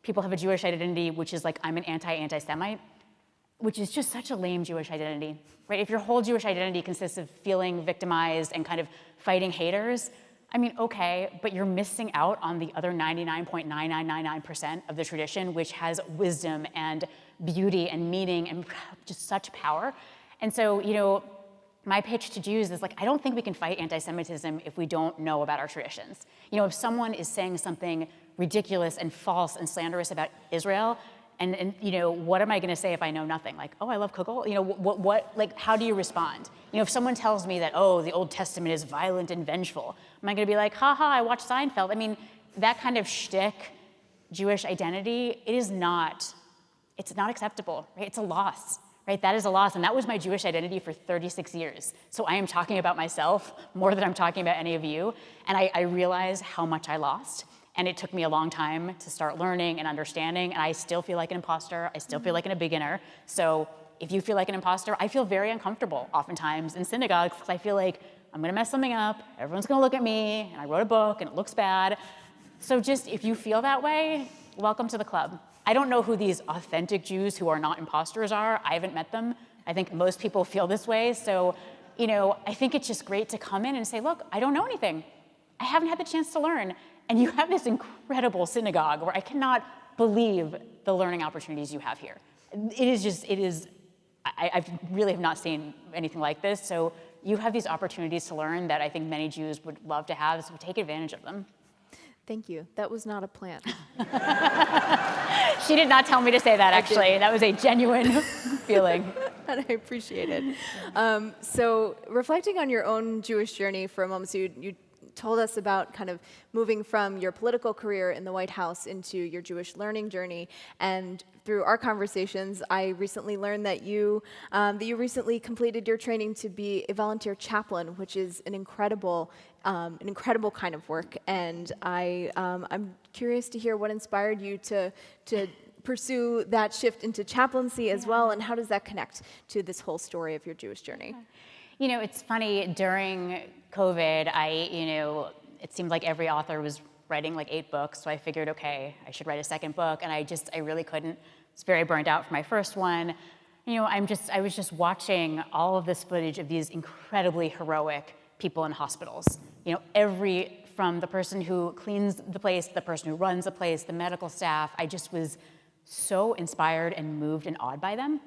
people have a Jewish identity, which is like, I'm an anti-Semite. which is just such a lame Jewish identity, right? If your whole Jewish identity consists of feeling victimized and kind of fighting haters, I mean, okay, but you're missing out on the other 99.9999% of the tradition, which has wisdom and beauty and meaning and just such power. And so, my pitch to Jews is like, I don't think we can fight anti-Semitism if we don't know about our traditions. If someone is saying something ridiculous and false and slanderous about Israel, and what am I going to say if I know nothing? Like, oh, I love kugel. Like, how do you respond? If someone tells me that, oh, the Old Testament is violent and vengeful, am I going to be like, haha, I watched Seinfeld? I mean, that kind of shtick Jewish identity, it's not acceptable, right? It's a loss, right? That is a loss, and that was my Jewish identity for 36 years. So I am talking about myself more than I'm talking about any of you, and I realize how much I lost. And it took me a long time to start learning and understanding, and I still feel like an imposter. I still feel like a beginner. So if you feel like an imposter, I feel very uncomfortable oftentimes in synagogues because I feel like I'm gonna mess something up, everyone's gonna look at me, and I wrote a book and it looks bad. So just if you feel that way, welcome to the club. I don't know who these authentic Jews who are not imposters are. I haven't met them. I think most people feel this way. So, I think it's just great to come in and say, look, I don't know anything. I haven't had the chance to learn. And you have this incredible synagogue where I cannot believe the learning opportunities you have here. I really have not seen anything like this. So you have these opportunities to learn that I think many Jews would love to have, so take advantage of them. Thank you. That was not a plan. She did not tell me to say that, actually. That was a genuine feeling. And I appreciate it. So reflecting on your own Jewish journey for a moment, so you told us about kind of moving from your political career in the White House into your Jewish learning journey. And through our conversations, I recently learned that you recently completed your training to be a volunteer chaplain, which is an incredible kind of work. And I'm curious to hear what inspired you to pursue that shift into chaplaincy as well, and how does that connect to this whole story of your Jewish journey? It's funny, during COVID, it seemed like every author was writing like 8 books, so I figured, okay, I should write a second book, and I really couldn't. I was very burned out for my first one. I was just watching all of this footage of these incredibly heroic people in hospitals. From the person who cleans the place, the person who runs the place, the medical staff, I just was so inspired and moved and awed by them.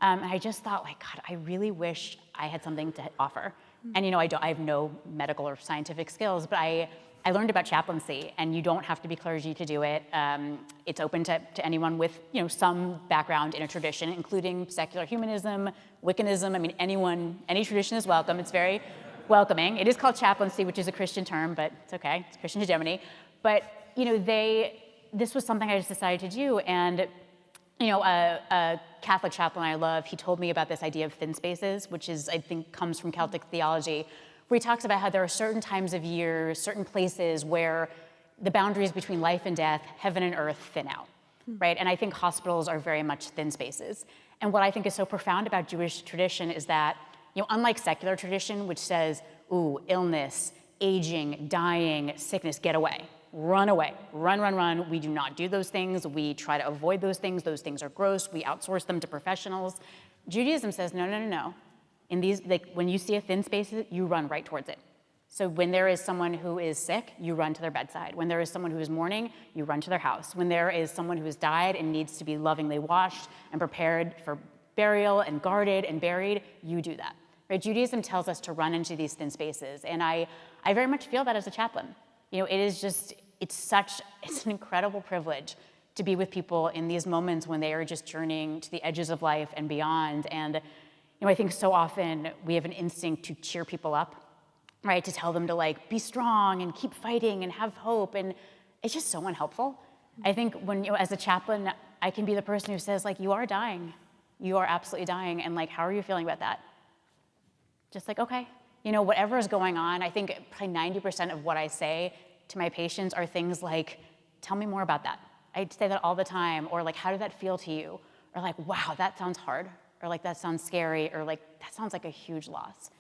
And I just thought, like, God, I really wish I had something to offer. And I have no medical or scientific skills, but I learned about chaplaincy, and you don't have to be clergy to do it. It's open to anyone with some background in a tradition, including secular humanism, Wiccanism. I mean, any tradition is welcome. It's very welcoming. It is called chaplaincy, which is a Christian term, but it's okay. It's Christian hegemony. But this was something I just decided to do, and a Catholic chaplain I love, he told me about this idea of thin spaces, which I think comes from Celtic theology, where he talks about how there are certain times of year, certain places where the boundaries between life and death, heaven and earth, thin out, right? And I think hospitals are very much thin spaces. And what I think is so profound about Jewish tradition is that, unlike secular tradition, which says, ooh, illness, aging, dying, sickness, get away. Run away, run. We do not do those things. We try to avoid those things. Those things are gross. We outsource them to professionals. Judaism says, no. In these, when you see a thin space, you run right towards it. So when there is someone who is sick, you run to their bedside. When there is someone who is mourning, you run to their house. When there is someone who has died and needs to be lovingly washed and prepared for burial and guarded and buried, you do that. Right? Judaism tells us to run into these thin spaces, and I very much feel that as a chaplain. It's an incredible privilege to be with people in these moments when they are just journeying to the edges of life and beyond. And I think so often we have an instinct to cheer people up, right? To tell them to be strong and keep fighting and have hope. And it's just so unhelpful. I think when, as a chaplain, I can be the person who says, you are dying. You are absolutely dying. And how are you feeling about that? Just okay. Whatever is going on, I think probably 90% of what I say to my patients are things like, tell me more about that. I say that all the time, or how did that feel to you? Or wow, that sounds hard, or that sounds scary, or that sounds like a huge loss,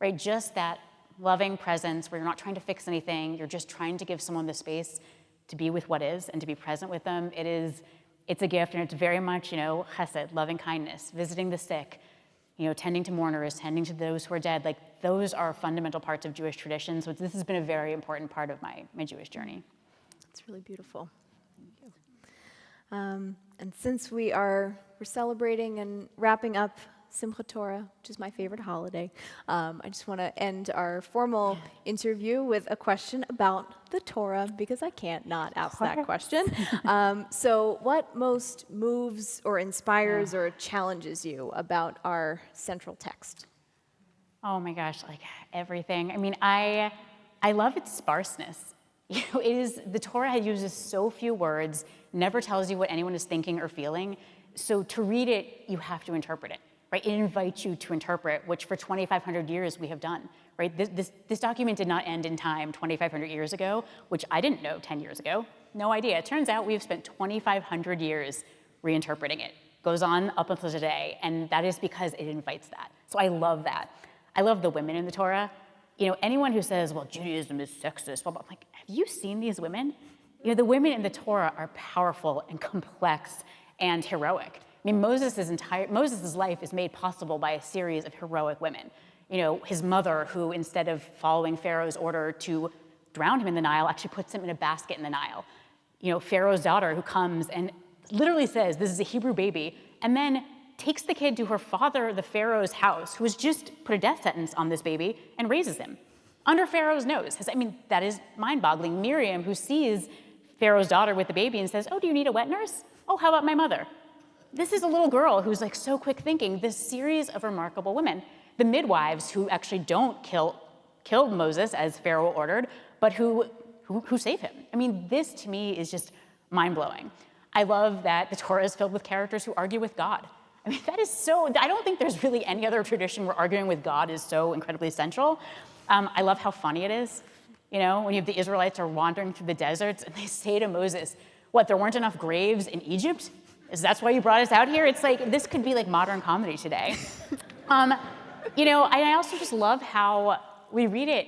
right? Just that loving presence where you're not trying to fix anything, you're just trying to give someone the space to be with what is and to be present with them. it's a gift, and it's very much, chesed, loving kindness, visiting the sick, tending to mourners, tending to those who are dead. Like, those are fundamental parts of Jewish tradition. So this has been a very important part of my Jewish journey. It's really beautiful. Thank you. And since we're celebrating and wrapping up Simchat Torah, which is my favorite holiday, I just want to end our formal interview with a question about the Torah, because I can't not ask that question. So what most moves or inspires or challenges you about our central text? Oh my gosh, like everything. I mean, I love its sparseness. The Torah uses so few words, never tells you what anyone is thinking or feeling. So to read it, you have to interpret it. Right? It invites you to interpret, which for 2,500 years we have done. Right? This document did not end in time 2,500 years ago, which I didn't know 10 years ago. No idea. It turns out we've spent 2,500 years reinterpreting it. Goes on up until today, and that is because it invites that. So I love that. I love the women in the Torah. Anyone who says, well, Judaism is sexist, well, I'm like, have you seen these women? The women in the Torah are powerful and complex and heroic. I mean, Moses' life is made possible by a series of heroic women. His mother, who instead of following Pharaoh's order to drown him in the Nile, actually puts him in a basket in the Nile. Pharaoh's daughter, who comes and literally says, this is a Hebrew baby, and then takes the kid to her father, the Pharaoh's house, who has just put a death sentence on this baby, and raises him under Pharaoh's nose. That is mind-boggling. Miriam, who sees Pharaoh's daughter with the baby and says, oh, do you need a wet nurse? Oh, how about my mother? This is a little girl who's like so quick thinking, this series of remarkable women. The midwives who actually don't kill Moses as Pharaoh ordered, but who save him. This to me is just mind-blowing. I love that the Torah is filled with characters who argue with God. That is so, I don't think there's really any other tradition where arguing with God is so incredibly central. I love how funny it is. When you have the Israelites are wandering through the deserts and they say to Moses, what, there weren't enough graves in Egypt? That's why you brought us out here? It's like, this could be like modern comedy today. I also just love how we read it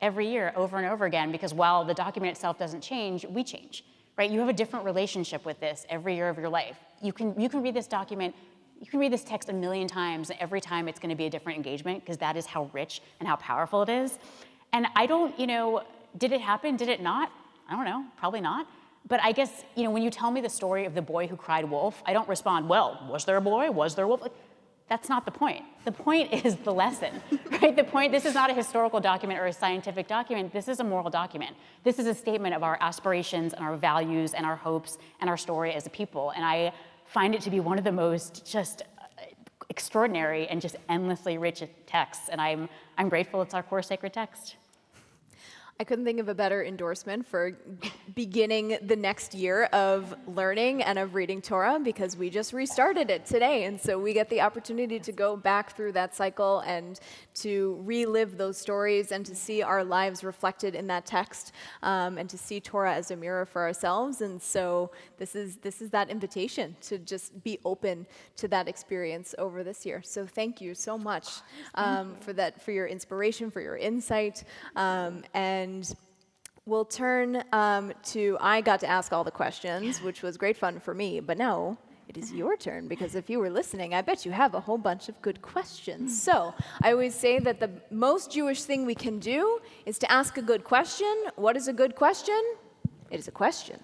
every year over and over again, because while the document itself doesn't change, we change, right? You have a different relationship with this every year of your life. You can read this document, you can read this text a million times, and every time it's gonna be a different engagement, because that is how rich and how powerful it is. And I don't, did it happen, did it not? I don't know, probably not. But I guess, when you tell me the story of the boy who cried wolf, I don't respond, well, was there a boy? Was there a wolf? That's not the point. The point is the lesson, right? This is not a historical document or a scientific document. This is a moral document. This is a statement of our aspirations and our values and our hopes and our story as a people. And I find it to be one of the most just extraordinary and just endlessly rich texts. And I'm grateful it's our core sacred text. I couldn't think of a better endorsement for beginning the next year of learning and of reading Torah, because we just restarted it today. And so we get the opportunity to go back through that cycle and to relive those stories and to see our lives reflected in that text, and to see Torah as a mirror for ourselves. And so this is that invitation to just be open to that experience over this year. So thank you so much for your inspiration, for your insight, and we'll turn to, I got to ask all the questions, which was great fun for me, but now it is your turn, because if you were listening, I bet you have a whole bunch of good questions. So I always say that the most Jewish thing we can do is to ask a good question. What is a good question? It is a question.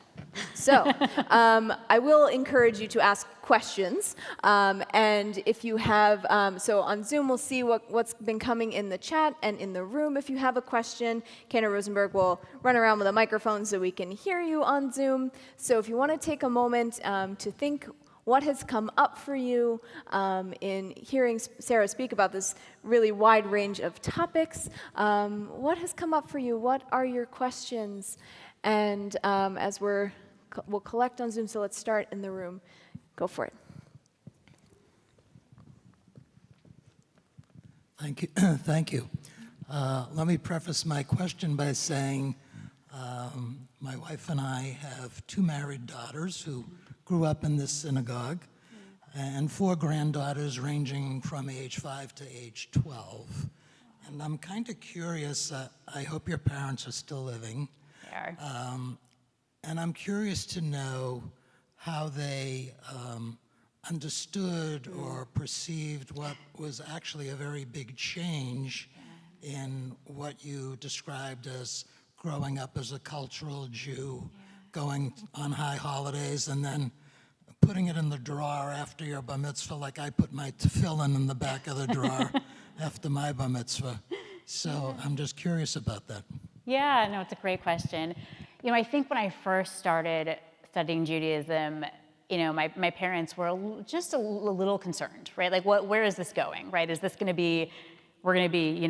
So I will encourage you to ask questions. And if you have, so on Zoom, we'll see what's been coming in the chat and in the room. If you have a question, Kenna Rosenberg will run around with a microphone so we can hear you on Zoom. So if you want to take a moment to think what has come up for you in hearing Sarah speak about this really wide range of topics, what has come up for you? What are your questions? And as we'll collect on Zoom, so let's start in the room. Go for it. Thank you. Thank you. Let me preface my question by saying my wife and I have 2 married daughters who grew up in this synagogue, and 4 granddaughters ranging from age 5 to age 12. And I'm kind of curious, I hope your parents are still living. They are. And I'm curious to know how they understood or perceived what was actually a very big change in what you described as growing up as a cultural Jew, going on high holidays, and then putting it in the drawer after your bar mitzvah, like I put my tefillin in the back of the drawer after my bar mitzvah. So I'm just curious about that. Yeah, no, it's a great question. I think when I first started studying Judaism, my parents were just a little concerned, right? Like, where is this going, right? Is this going to be, we're going to be,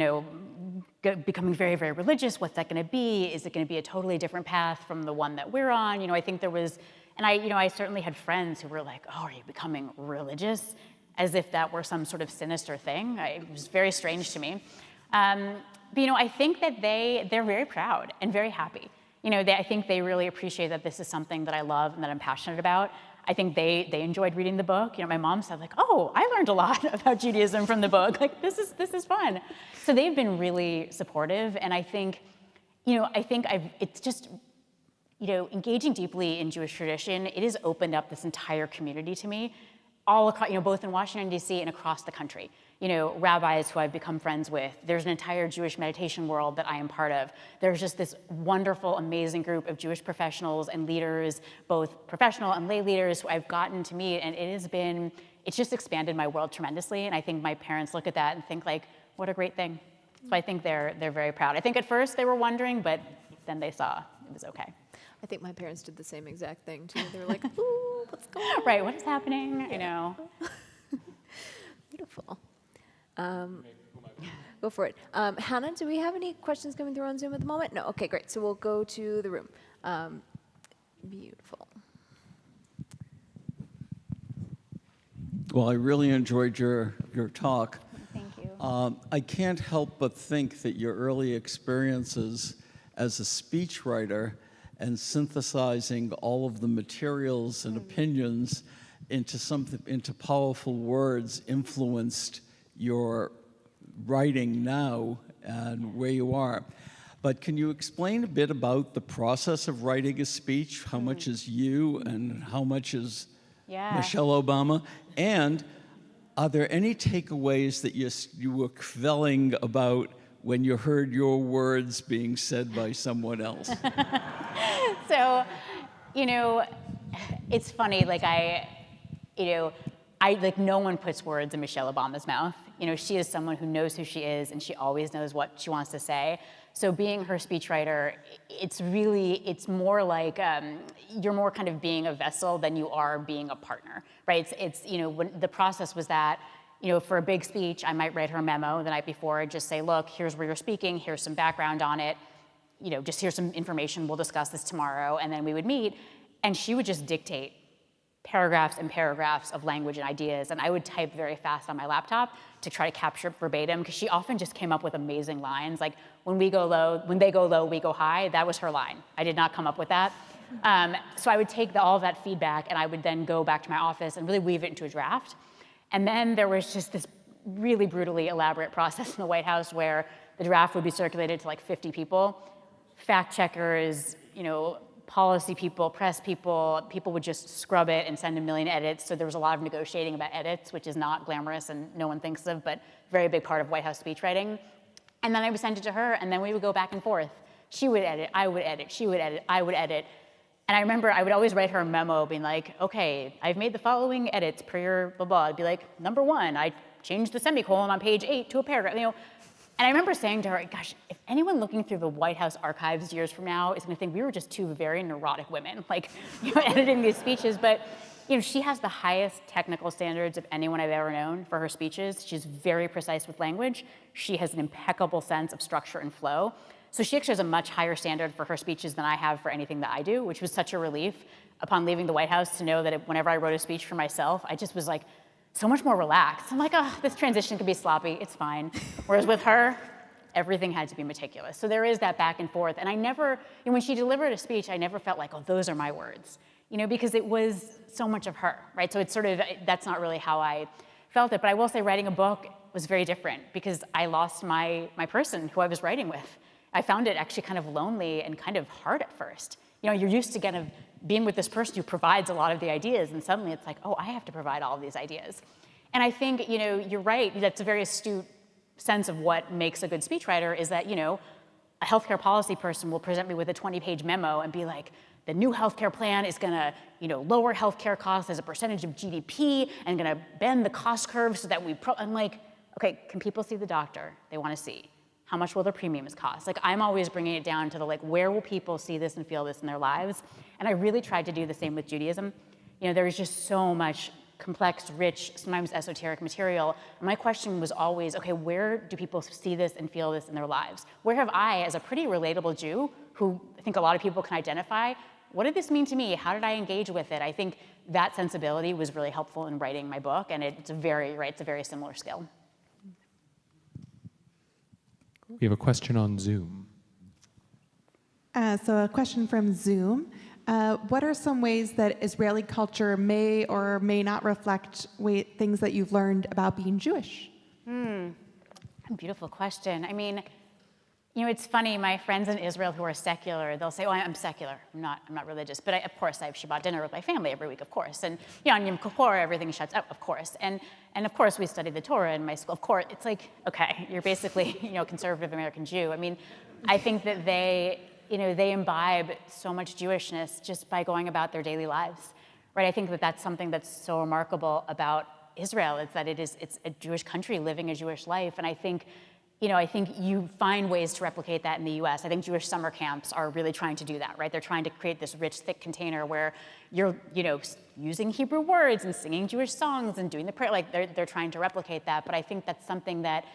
becoming very, very religious? What's that going to be? Is it going to be a totally different path from the one that we're on? I think there was, and I certainly had friends who were like, oh, are you becoming religious? As if that were some sort of sinister thing. It was very strange to me. But I think that they're very proud and very happy. I think they really appreciate that this is something that I love and that I'm passionate about. I think they enjoyed reading the book. My mom said like, oh, I learned a lot about Judaism from the book. Like, this is fun. So they've been really supportive. And I think, it's just, engaging deeply in Jewish tradition, it has opened up this entire community to me, all across, both in Washington, D.C. and across the country. Rabbis who I've become friends with. There's an entire Jewish meditation world that I am part of. There's just this wonderful, amazing group of Jewish professionals and leaders, both professional and lay leaders who I've gotten to meet, and it's just expanded my world tremendously, and I think my parents look at that and think like, what a great thing. So I think they're very proud. I think at first they were wondering, but then they saw it was okay. I think my parents did the same exact thing too. They were like, ooh, what's going on? Right, what is happening? Beautiful. Go for it. Hannah, do we have any questions coming through on Zoom at the moment? No, okay, great. So we'll go to the room. Beautiful. Well, I really enjoyed your talk. Thank you. I can't help but think that your early experiences as a speechwriter and synthesizing all of the materials and opinions into powerful words influenced your writing now and where you are. But can you explain a bit about the process of writing a speech? How much is you and how much is Michelle Obama? And are there any takeaways that you were kvelling about when you heard your words being said by someone else? So, it's funny, no one puts words in Michelle Obama's mouth. She is someone who knows who she is, and she always knows what she wants to say. So being her speechwriter, it's more like you're more kind of being a vessel than you are being a partner, right? It's when the process was that, for a big speech, I might write her a memo the night before, just say, look, here's where you're speaking, here's some background on it, just here's some information, we'll discuss this tomorrow, and then we would meet, and she would just dictate paragraphs and paragraphs of language and ideas, and I would type very fast on my laptop to try to capture verbatim, because she often just came up with amazing lines, like, when they go low, we go high. That was her line. I did not come up with that. So I would take all of that feedback, and I would then go back to my office and really weave it into a draft. And then there was just this really brutally elaborate process in the White House where the draft would be circulated to like 50 people, fact checkers, policy people, press people would just scrub it and send a million edits. So there was a lot of negotiating about edits, which is not glamorous and no one thinks of, but very big part of White House speechwriting. And then I would send it to her, and then we would go back and forth. She would edit, I would edit, she would edit, I would edit. And I remember I would always write her a memo being like, okay, I've made the following edits per your blah, blah. I'd be like, number 1, I changed the semicolon on page 8 to a paragraph, And I remember saying to her, gosh, if anyone looking through the White House archives years from now is gonna think we were just two very neurotic women, editing these speeches. But she has the highest technical standards of anyone I've ever known for her speeches. She's very precise with language. She has an impeccable sense of structure and flow. So she actually has a much higher standard for her speeches than I have for anything that I do, which was such a relief upon leaving the White House to know that whenever I wrote a speech for myself, I just was like, so much more relaxed. I'm like, oh, this transition could be sloppy, it's fine. Whereas with her, everything had to be meticulous. So there is that back and forth. And I never, when she delivered a speech, I never felt like, oh, those are my words, because it was so much of her, right? So it's sort of, that's not really how I felt it. But I will say writing a book was very different because I lost my person who I was writing with. I found it actually kind of lonely and kind of hard at first. You're used to kind of being with this person who provides a lot of the ideas, and suddenly it's like, oh, I have to provide all of these ideas. And I think, you're right, that's a very astute sense of what makes a good speechwriter is that, a healthcare policy person will present me with a 20-page memo and be like, the new healthcare plan is gonna, lower healthcare costs as a percentage of GDP and gonna bend the cost curve so that I'm like, okay, can people see the doctor they wanna see? How much will their premiums cost? Like, I'm always bringing it down to where will people see this and feel this in their lives? And I really tried to do the same with Judaism. There's just so much complex, rich, sometimes esoteric material. And my question was always, okay, where do people see this and feel this in their lives? Where have I, as a pretty relatable Jew, who I think a lot of people can identify, what did this mean to me? How did I engage with it? I think that sensibility was really helpful in writing my book, and it's a very similar skill. We have a question on Zoom. So a question from Zoom. What are some ways that Israeli culture may or may not reflect things that you've learned about being Jewish? Beautiful question. I mean, it's funny, my friends in Israel who are secular, they'll say, oh, I'm secular, I'm not religious, but of course I have Shabbat dinner with my family every week, of course, and on Yom Kippur everything shuts up, of course, and of course we study the Torah in my school, of course, it's like, okay, you're basically, conservative American Jew. I mean, I think that they imbibe so much Jewishness just by going about their daily lives, right? I think that that's something that's so remarkable about Israel, is that it's a Jewish country living a Jewish life, and I think you find ways to replicate that in the US. I think Jewish summer camps are really trying to do that, right? They're trying to create this rich, thick container where you're, using Hebrew words and singing Jewish songs and doing the prayer, like they're trying to replicate that. But I think that's something that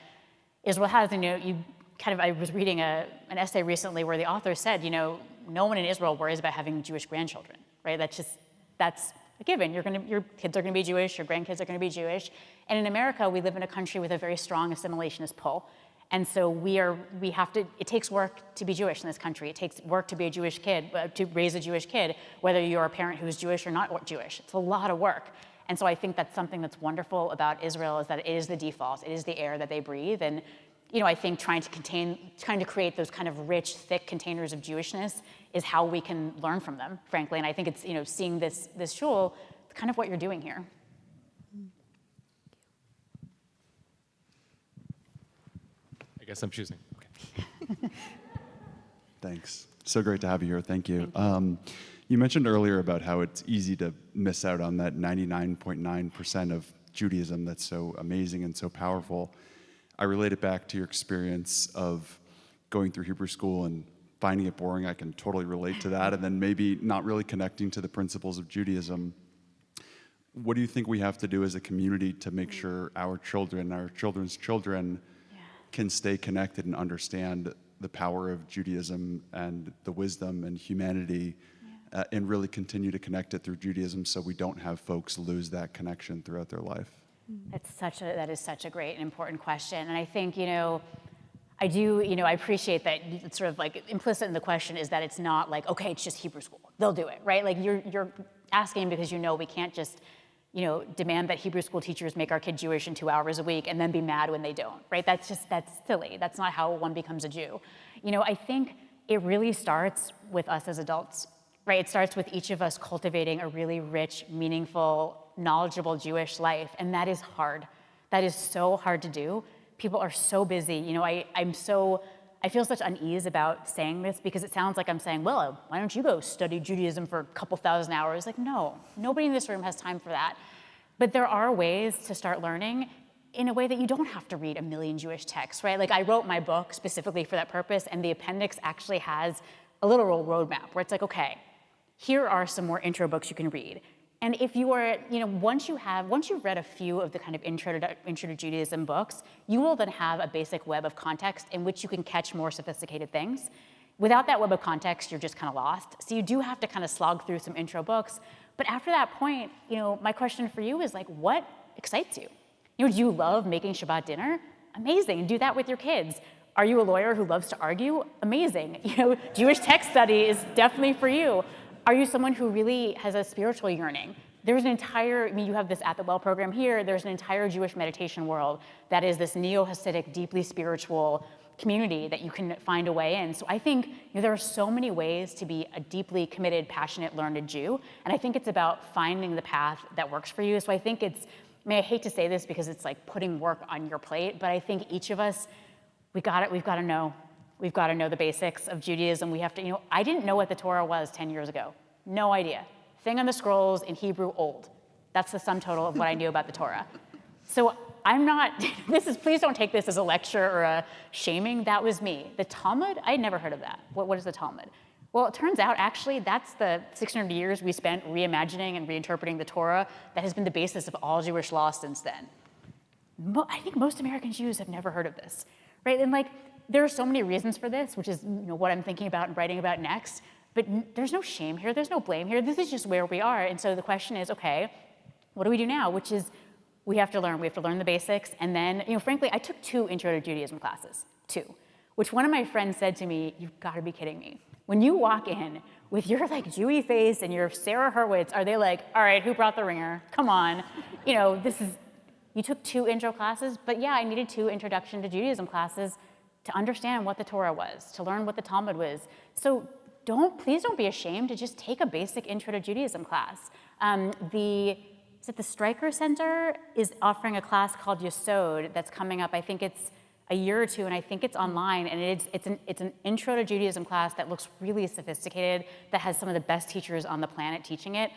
Israel has, I was reading an essay recently where the author said, no one in Israel worries about having Jewish grandchildren, right? That's a given. Your kids are gonna be Jewish, your grandkids are gonna be Jewish. And in America, we live in a country with a very strong assimilationist pull. And so it takes work to be Jewish in this country. It takes work to be a Jewish kid, to raise a Jewish kid, whether you're a parent who's Jewish or not Jewish. It's a lot of work. And so I think that's something that's wonderful about Israel, is that it is the default. It is the air that they breathe. And I think trying to create those kind of rich, thick containers of Jewishness is how we can learn from them, frankly. And I think it's, seeing this shul, it's kind of what you're doing here. I guess I'm choosing. Okay. Thanks. So great to have you here. Thank you. You mentioned earlier about how it's easy to miss out on that 99.9% of Judaism that's so amazing and so powerful. I relate it back to your experience of going through Hebrew school and finding it boring. I can totally relate to that. And then maybe not really connecting to the principles of Judaism. What do you think we have to do as a community to make sure our children, our children's children, can stay connected and understand the power of Judaism and the wisdom and humanity, and really continue to connect it through Judaism so we don't have folks lose that connection throughout their life? That is such a great and important question. And I think, I appreciate that it's sort of like implicit in the question is that it's not like, okay, it's just Hebrew school, they'll do it, right? Like you're asking because we can't just demand that Hebrew school teachers make our kid Jewish in 2 hours a week and then be mad when they don't, right? That's silly. That's not how one becomes a Jew. I think it really starts with us as adults, right? It starts with each of us cultivating a really rich, meaningful, knowledgeable Jewish life, and that is hard. That is so hard to do. People are so busy. I feel such unease about saying this because it sounds like I'm saying, well, why don't you go study Judaism for a couple thousand hours? Like, no, nobody in this room has time for that. But there are ways to start learning in a way that you don't have to read a million Jewish texts, right? Like I wrote my book specifically for that purpose, and the appendix actually has a literal roadmap where it's like, okay, here are some more intro books you can read. And if you are, once you've read a few of the kind of intro to Judaism books, you will then have a basic web of context in which you can catch more sophisticated things. Without that web of context, you're just kind of lost. So you do have to kind of slog through some intro books. But after that point, my question for you is like, what excites you? Do you love making Shabbat dinner? Amazing, do that with your kids. Are you a lawyer who loves to argue? Amazing. Jewish text study is definitely for you. Are you someone who really has a spiritual yearning? There's an entire, I mean, you have this At the Well program here, there's an entire Jewish meditation world that is this neo-Hasidic, deeply spiritual community that you can find a way in. So I think there are so many ways to be a deeply committed, passionate, learned Jew, and I think it's about finding the path that works for you. So I think it's, I mean, I hate to say this because it's like putting work on your plate, but I think each of us, we've got to know the basics of Judaism. We have to, I didn't know what the Torah was 10 years ago. No idea. Thing on the scrolls in Hebrew, old. That's the sum total of what I knew about the Torah. So I'm not, please don't take this as a lecture or a shaming. That was me. The Talmud, I had never heard of that. What is the Talmud? Well, it turns out, actually, that's the 600 years we spent reimagining and reinterpreting the Torah that has been the basis of all Jewish law since then. I think most American Jews have never heard of this, right? And like, there are so many reasons for this, which is what I'm thinking about and writing about next, but there's no shame here, there's no blame here, this is just where we are. And so the question is, okay, what do we do now? Which is, we have to learn the basics, and then, frankly, I took 2 Intro to Judaism classes, 2, which one of my friends said to me, you've gotta be kidding me. When you walk in with your like Jewy face and your Sarah Hurwitz, are they like, all right, who brought the ringer? Come on, you took 2 intro classes, but yeah, I needed 2 Introduction to Judaism classes to understand what the Torah was, to learn what the Talmud was. So please don't be ashamed to just take a basic Intro to Judaism class. The Stryker Center is offering a class called Yesod that's coming up. I think it's a year or 2, and I think it's online, and it's an Intro to Judaism class that looks really sophisticated, that has some of the best teachers on the planet teaching it.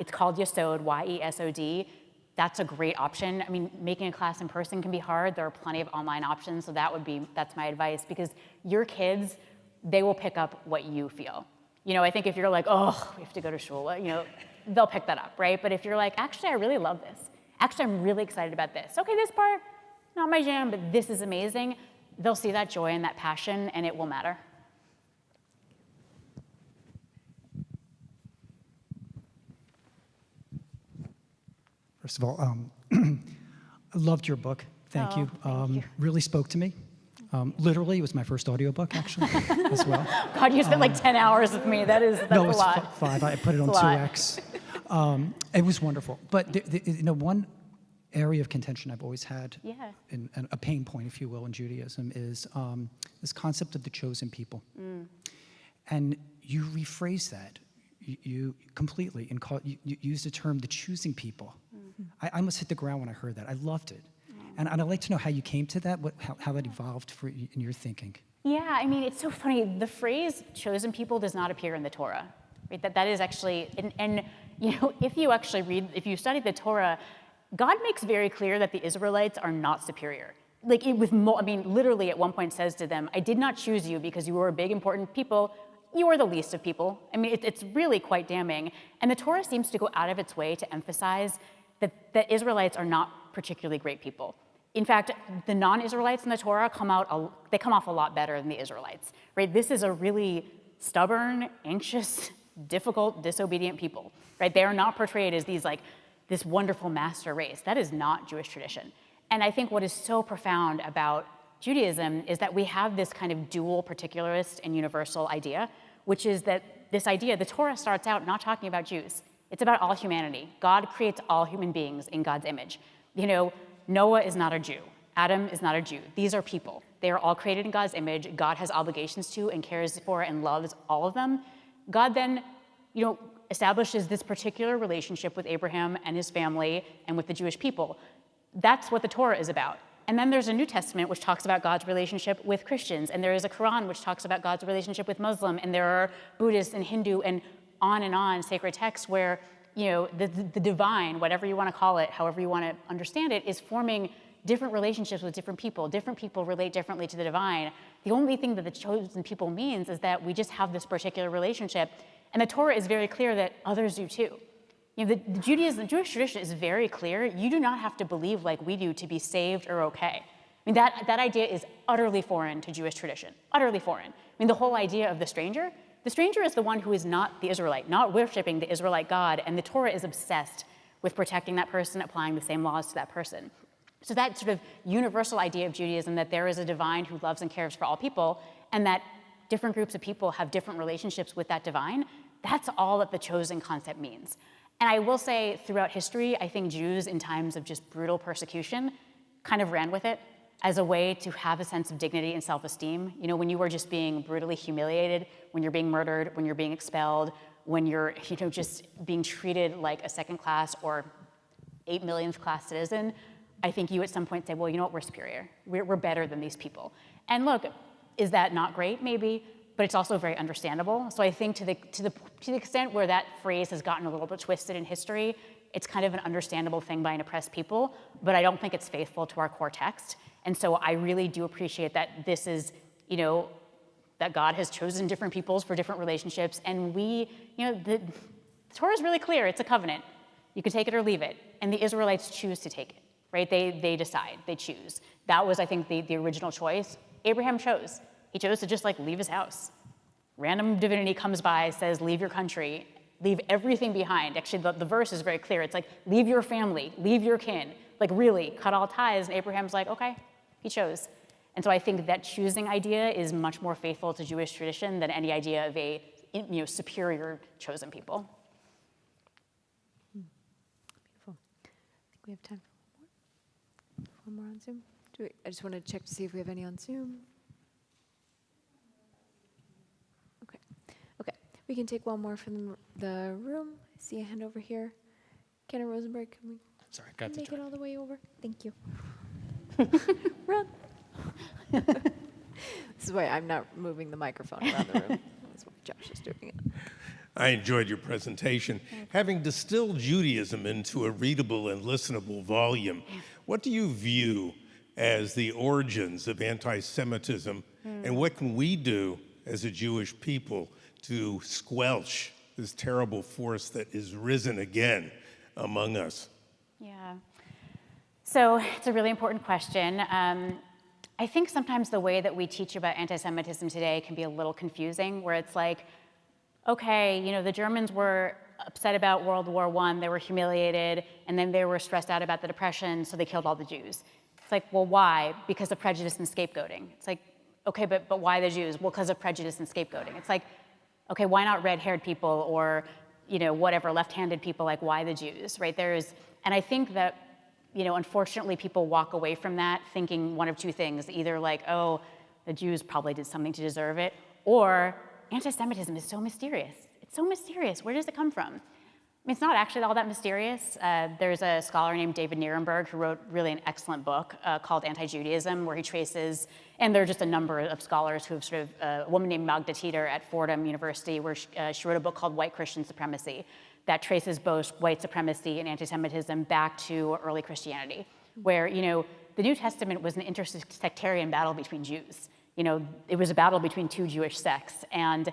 It's called Yesod, Y-E-S-O-D. That's a great option. I mean, making a class in person can be hard. There are plenty of online options, so that's my advice, because your kids, they will pick up what you feel. I think if you're like, oh, we have to go to shul, they'll pick that up, right? But if you're like, actually, I really love this. Actually, I'm really excited about this. Okay, this part, not my jam, but this is amazing. They'll see that joy and that passion, and it will matter. First of all, I loved your book. Thank you. Thank you. Really spoke to me. Literally, it was my first audiobook, actually, as well. God, you spent like 10 hours with me. That's a lot. It's 5. I put it on 2x. It was wonderful. But one area of contention I've always had, and a pain point, if you will, in Judaism is this concept of the chosen people. And you rephrase that you completely and you used the term the choosing people. I almost hit the ground when I heard that. I loved it. And I'd like to know how you came to that, how that evolved in your thinking. Yeah, I mean, it's so funny. The phrase chosen people does not appear in the Torah. Right? That is actually, and if you study the Torah, God makes very clear that the Israelites are not superior. Literally at one point says to them, I did not choose you because you were a big, important people. You are the least of people. I mean, it's really quite damning. And the Torah seems to go out of its way to emphasize that Israelites are not particularly great people. In fact, the non-Israelites in the Torah come off a lot better than the Israelites, right? This is a really stubborn, anxious, difficult, disobedient people, right? They are not portrayed as this wonderful master race. That is not Jewish tradition. And I think what is so profound about Judaism is that we have this kind of dual particularist and universal idea, which is that this idea, the Torah starts out not talking about Jews. It's about all humanity. God creates all human beings in God's image. Noah is not a Jew. Adam is not a Jew. These are people. They are all created in God's image. God has obligations to and cares for and loves all of them. God then, establishes this particular relationship with Abraham and his family and with the Jewish people. That's what the Torah is about. And then there's a New Testament which talks about God's relationship with Christians, and there is a Quran which talks about God's relationship with Muslim, and there are Buddhist and Hindu and on sacred texts where the divine, whatever you want to call it, however you want to understand it, is forming different relationships with different people. Different people relate differently to the divine. The only thing that the chosen people means is that we just have this particular relationship. And the Torah is very clear that others do too. The Jewish tradition is very clear. You do not have to believe like we do to be saved or okay. I mean, that idea is utterly foreign to Jewish tradition, utterly foreign. I mean, the whole idea of the stranger is the one who is not the Israelite, not worshiping the Israelite God, and the Torah is obsessed with protecting that person, applying the same laws to that person. So that sort of universal idea of Judaism, that there is a divine who loves and cares for all people, and that different groups of people have different relationships with that divine, that's all that the chosen concept means. And I will say throughout history, I think Jews in times of just brutal persecution kind of ran with it as a way to have a sense of dignity and self-esteem. You know, when you are just being brutally humiliated, when you're being murdered, when you're being expelled, when you're, you know, just being treated like a second class or 8 millionth class citizen, I think you at some point say, well, you know what, we're superior. We're better than these people. And look, is that not great? Maybe, but it's also very understandable. So I think to the extent where that phrase has gotten a little bit twisted in history, it's kind of an understandable thing by an oppressed people, but I don't think it's faithful to our core text. And so I really do appreciate that this is, you know, that God has chosen different peoples for different relationships, and we, you know, the Torah is really clear, it's a covenant. You can take it or leave it, and the Israelites choose to take it, right? They decide, they choose. That was, I think, the original choice. Abraham chose. He chose to just like leave his house. Random divinity comes by, says, leave your country, leave everything behind. Actually, the verse is very clear. It's like, leave your family, leave your kin, like really cut all ties. And Abraham's like, okay, he chose. And so I think that choosing idea is much more faithful to Jewish tradition than any idea of a, you know, superior chosen people. Beautiful. I think we have time for one more on Zoom. I just want to check to see if we have any on Zoom. Okay. We can take one more from the room. I see a hand over here. Kenna Rosenberg, can we Sorry, got to make try. it all the way over? Thank you. Run. This is why I'm not moving the microphone around the room. That's why Josh is doing it. I enjoyed your presentation. Having distilled Judaism into a readable and listenable volume, what do you view as the origins of anti-Semitism, and what can we do as a Jewish people to squelch this terrible force that is risen again among us? Yeah. So it's a really important question. I think sometimes the way that we teach about anti-Semitism today can be a little confusing, where it's like, okay, you know, the Germans were upset about World War I, they were humiliated, and then they were stressed out about the Depression, so they killed all the Jews. It's like, well, why? Because of prejudice and scapegoating. It's like, okay, but why the Jews? Well, because of prejudice and scapegoating. It's like, okay, why not red-haired people or, you know, whatever, left-handed people, like why the Jews, right? And I think that, you know, unfortunately people walk away from that thinking one of two things, either like, oh, the Jews probably did something to deserve it, or anti-Semitism is so mysterious. It's so mysterious. Where does it come from? I mean, it's not actually all that mysterious. There's a scholar named David Nierenberg who wrote really an excellent book called Anti-Judaism, where he traces, and there are just a number of scholars who have sort of, a woman named Magda Teeter at Fordham University, where she wrote a book called White Christian Supremacy that traces both white supremacy and anti-Semitism back to early Christianity, where, you know, the New Testament was an intersectarian battle between Jews. You know, it was a battle between two Jewish sects, and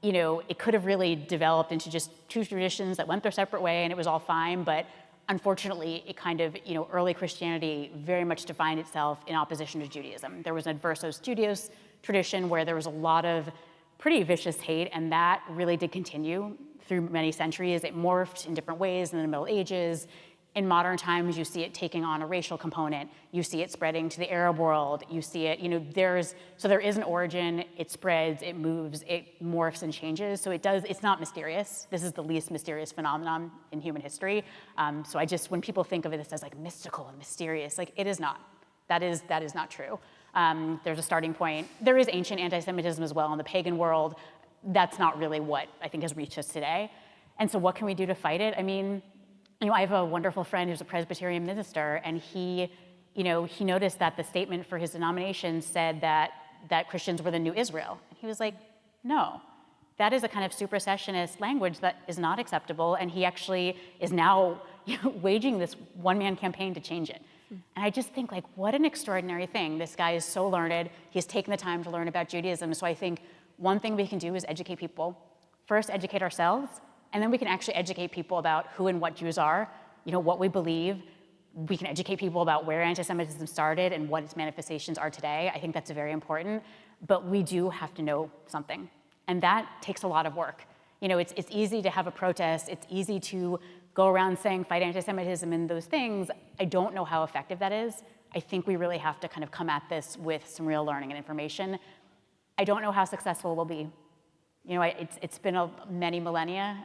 you know, it could have really developed into just two traditions that went their separate way and it was all fine, but unfortunately, it kind of, you know, early Christianity very much defined itself in opposition to Judaism. There was an adversus Judaeus tradition where there was a lot of pretty vicious hate, and that really did continue through many centuries. It morphed in different ways in the Middle Ages. In modern times, you see it taking on a racial component. You see it spreading to the Arab world. You see it, you know, there is an origin, it spreads, it moves, it morphs and changes. So it's not mysterious. This is the least mysterious phenomenon in human history. So when people think of it as like mystical and mysterious, like it is not. That is not true. There's a starting point. There is ancient anti-Semitism as well in the pagan world. That's not really what I think has reached us today. And so what can we do to fight it? I mean, you know, I have a wonderful friend who's a Presbyterian minister, and he noticed that the statement for his denomination said that Christians were the new Israel. And he was like, no, that is a kind of supersessionist language that is not acceptable, and he actually is now waging this one-man campaign to change it. And I just think, like, what an extraordinary thing. This guy is so learned. He's taken the time to learn about Judaism. So I think one thing we can do is educate people. First, educate ourselves, and then we can actually educate people about who and what Jews are, you know, what we believe. We can educate people about where anti-Semitism started and what its manifestations are today. I think that's very important. But we do have to know something. And that takes a lot of work. You know, it's easy to have a protest. It's easy to go around saying fight anti-Semitism and those things. I don't know how effective that is. I think we really have to kind of come at this with some real learning and information. I don't know how successful we'll be. You know, it's been many millennia.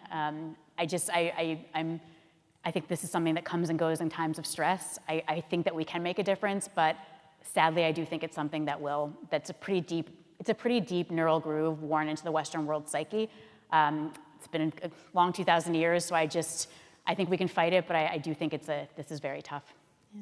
I think this is something that comes and goes in times of stress. I think that we can make a difference, but sadly, I do think it's something that's a pretty deep neural groove worn into the Western world psyche. It's been a long 2,000 years, so I think we can fight it, but I do think this is very tough. Yeah.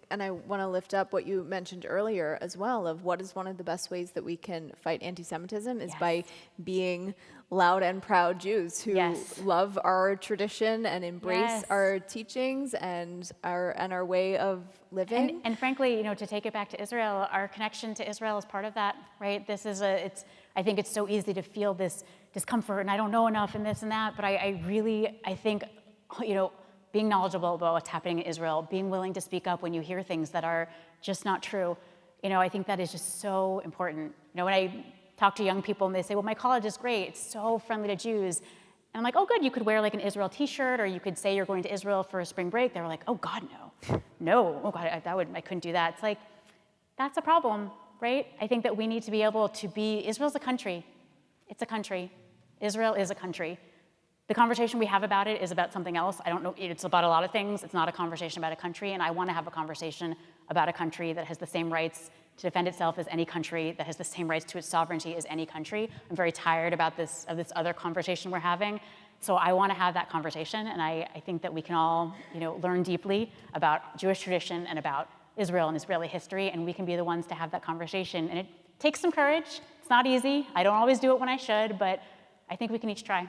And I want to lift up what you mentioned earlier as well of what is one of the best ways that we can fight anti-Semitism is by being loud and proud Jews who love our tradition and embrace our teachings and our way of living. And frankly, to take it back to Israel, our connection to Israel is part of that, right? I think it's so easy to feel this discomfort and I don't know enough and this and that, but I think, being knowledgeable about what's happening in Israel, being willing to speak up when you hear things that are just not true, I think that is just so important. When I talk to young people and they say, well, my college is great, it's so friendly to Jews. And I'm like, oh, good, you could wear like an Israel t-shirt or you could say you're going to Israel for a spring break. They were like, oh God, no. No, oh God, I couldn't do that. It's like, that's a problem, right? I think that we need to be able to Israel's a country. It's a country. Israel is a country. The conversation we have about it is about something else. I don't know, it's about a lot of things. It's not a conversation about a country, and I want to have a conversation about a country that has the same rights to defend itself as any country, that has the same rights to its sovereignty as any country. I'm very tired of this other conversation we're having. So I want to have that conversation, and I think that we can all, learn deeply about Jewish tradition and about Israel and Israeli history, and we can be the ones to have that conversation. And it takes some courage. It's not easy. I don't always do it when I should, but I think we can each try.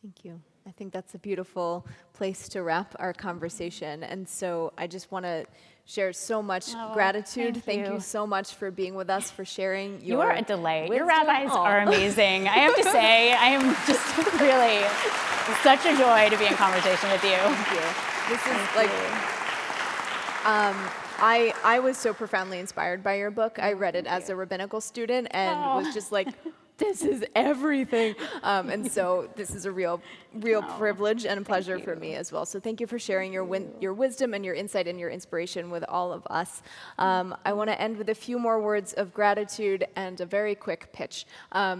Thank you. I think that's a beautiful place to wrap our conversation. And so I just want to share so much gratitude. Thank you so much for being with us, for sharing your You are a delight. wisdom. Your rabbis are amazing. I have to say, I am just really such a joy to be in conversation with you. Thank you. This is like, I was so profoundly inspired by your book. I read it as a rabbinical student and was just like, this is everything. And so this is a real privilege and a pleasure for me as well. So thank you for sharing your wisdom and your insight and your inspiration with all of us. I want to end with a few more words of gratitude and a very quick pitch.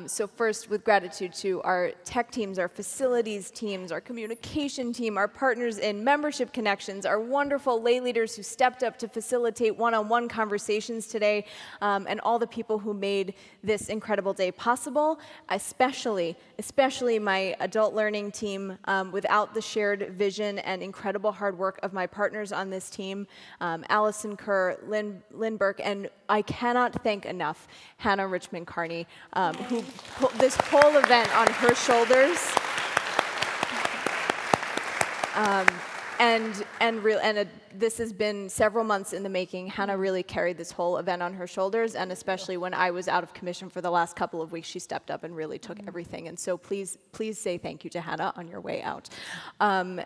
So first, with gratitude to our tech teams, our facilities teams, our communication team, our partners in membership connections, our wonderful lay leaders who stepped up to facilitate one-on-one conversations today, and all the people who made this incredible day possible, especially my adult learning team. Without the shared vision and incredible hard work of my partners on this team, Allison Kerr, Lynn Burke, and I cannot thank enough Hannah Richmond Carney, who put this whole event on her shoulders. This has been several months in the making. Hannah really carried this whole event on her shoulders, and especially when I was out of commission for the last couple of weeks, she stepped up and really took everything. And so please say thank you to Hannah on your way out. I'm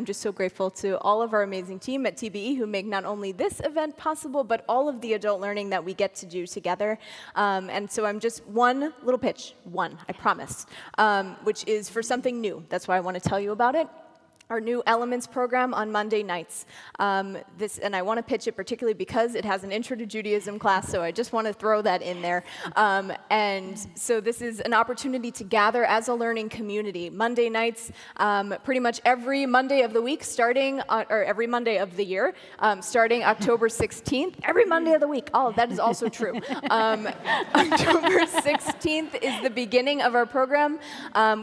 just so grateful to all of our amazing team at TBE who make not only this event possible, but all of the adult learning that we get to do together. And so I'm just one little pitch, I promise, which is for something new. That's why I want to tell you about it. Our new Elements program on Monday nights. And I want to pitch it particularly because it has an Intro to Judaism class, so I just want to throw that in there. And so this is an opportunity to gather as a learning community. Monday nights, pretty much every Monday of the week, or every Monday of the year, starting October 16th. Every Monday of the week. Oh, that is also true. October 16th is the beginning of our program.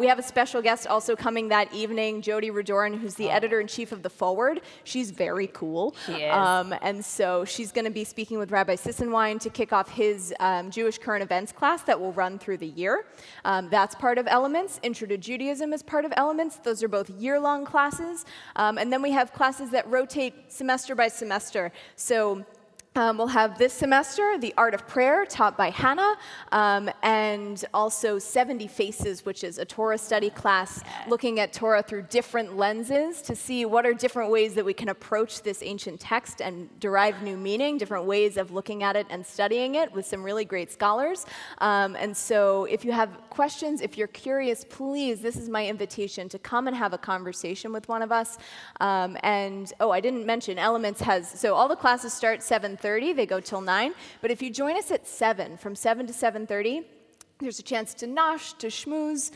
We have a special guest also coming that evening, Jody Radoran, who's the editor-in-chief of The Forward. She's very cool. She is. And so she's going to be speaking with Rabbi Sissenwein to kick off his Jewish current events class that will run through the year. That's part of Elements. Intro to Judaism is part of Elements. Those are both year-long classes. And then we have classes that rotate semester by semester. So we'll have this semester the Art of Prayer taught by Hannah, and also 70 Faces, which is a Torah study class looking at Torah through different lenses to see what are different ways that we can approach this ancient text and derive new meaning, different ways of looking at it and studying it with some really great scholars. And so if you have questions, if you're curious, please, this is my invitation to come and have a conversation with one of us. I didn't mention Elements so all the classes start 7:30, they go till 9, but if you join us at 7, from 7 to 7:30, There's a chance to nosh, to schmooze,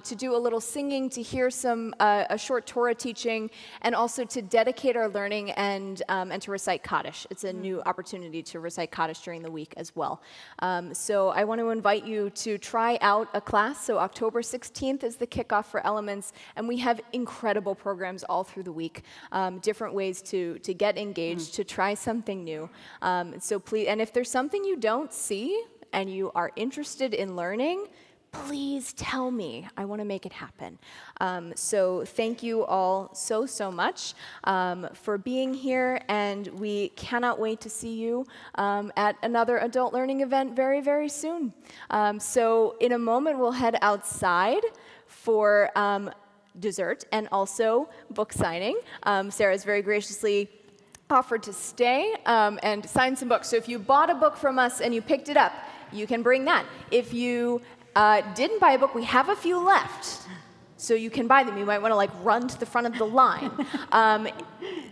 to do a little singing, to hear a short Torah teaching, and also to dedicate our learning and to recite Kaddish. It's a new opportunity to recite Kaddish during the week as well. So I want to invite you to try out a class. So October 16th is the kickoff for Elements, and we have incredible programs all through the week, different ways to get engaged, to try something new. So please, and if there's something you don't see, and you are interested in learning, please tell me. I want to make it happen. So thank you all so much for being here, and we cannot wait to see you at another adult learning event very, very soon. So in a moment, we'll head outside for dessert and also book signing. Sarah's very graciously offered to stay and sign some books. So if you bought a book from us and you picked it up, you can bring that. If you didn't buy a book, we have a few left, so you can buy them. You might want to run to the front of the line.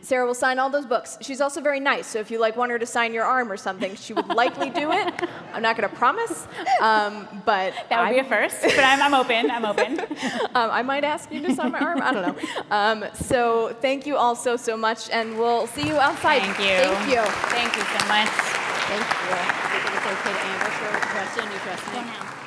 Sarah will sign all those books. She's also very nice, so if you want her to sign your arm or something, she would likely do it. I'm not going to promise, but that would be a first. But I'm open. I'm open. I might ask you to sign my arm. I don't know. So thank you all so much, and we'll see you outside. Thank you. Thank you. Thank you so much. Thank you. I think it's okay to Amber for a question. You trust me?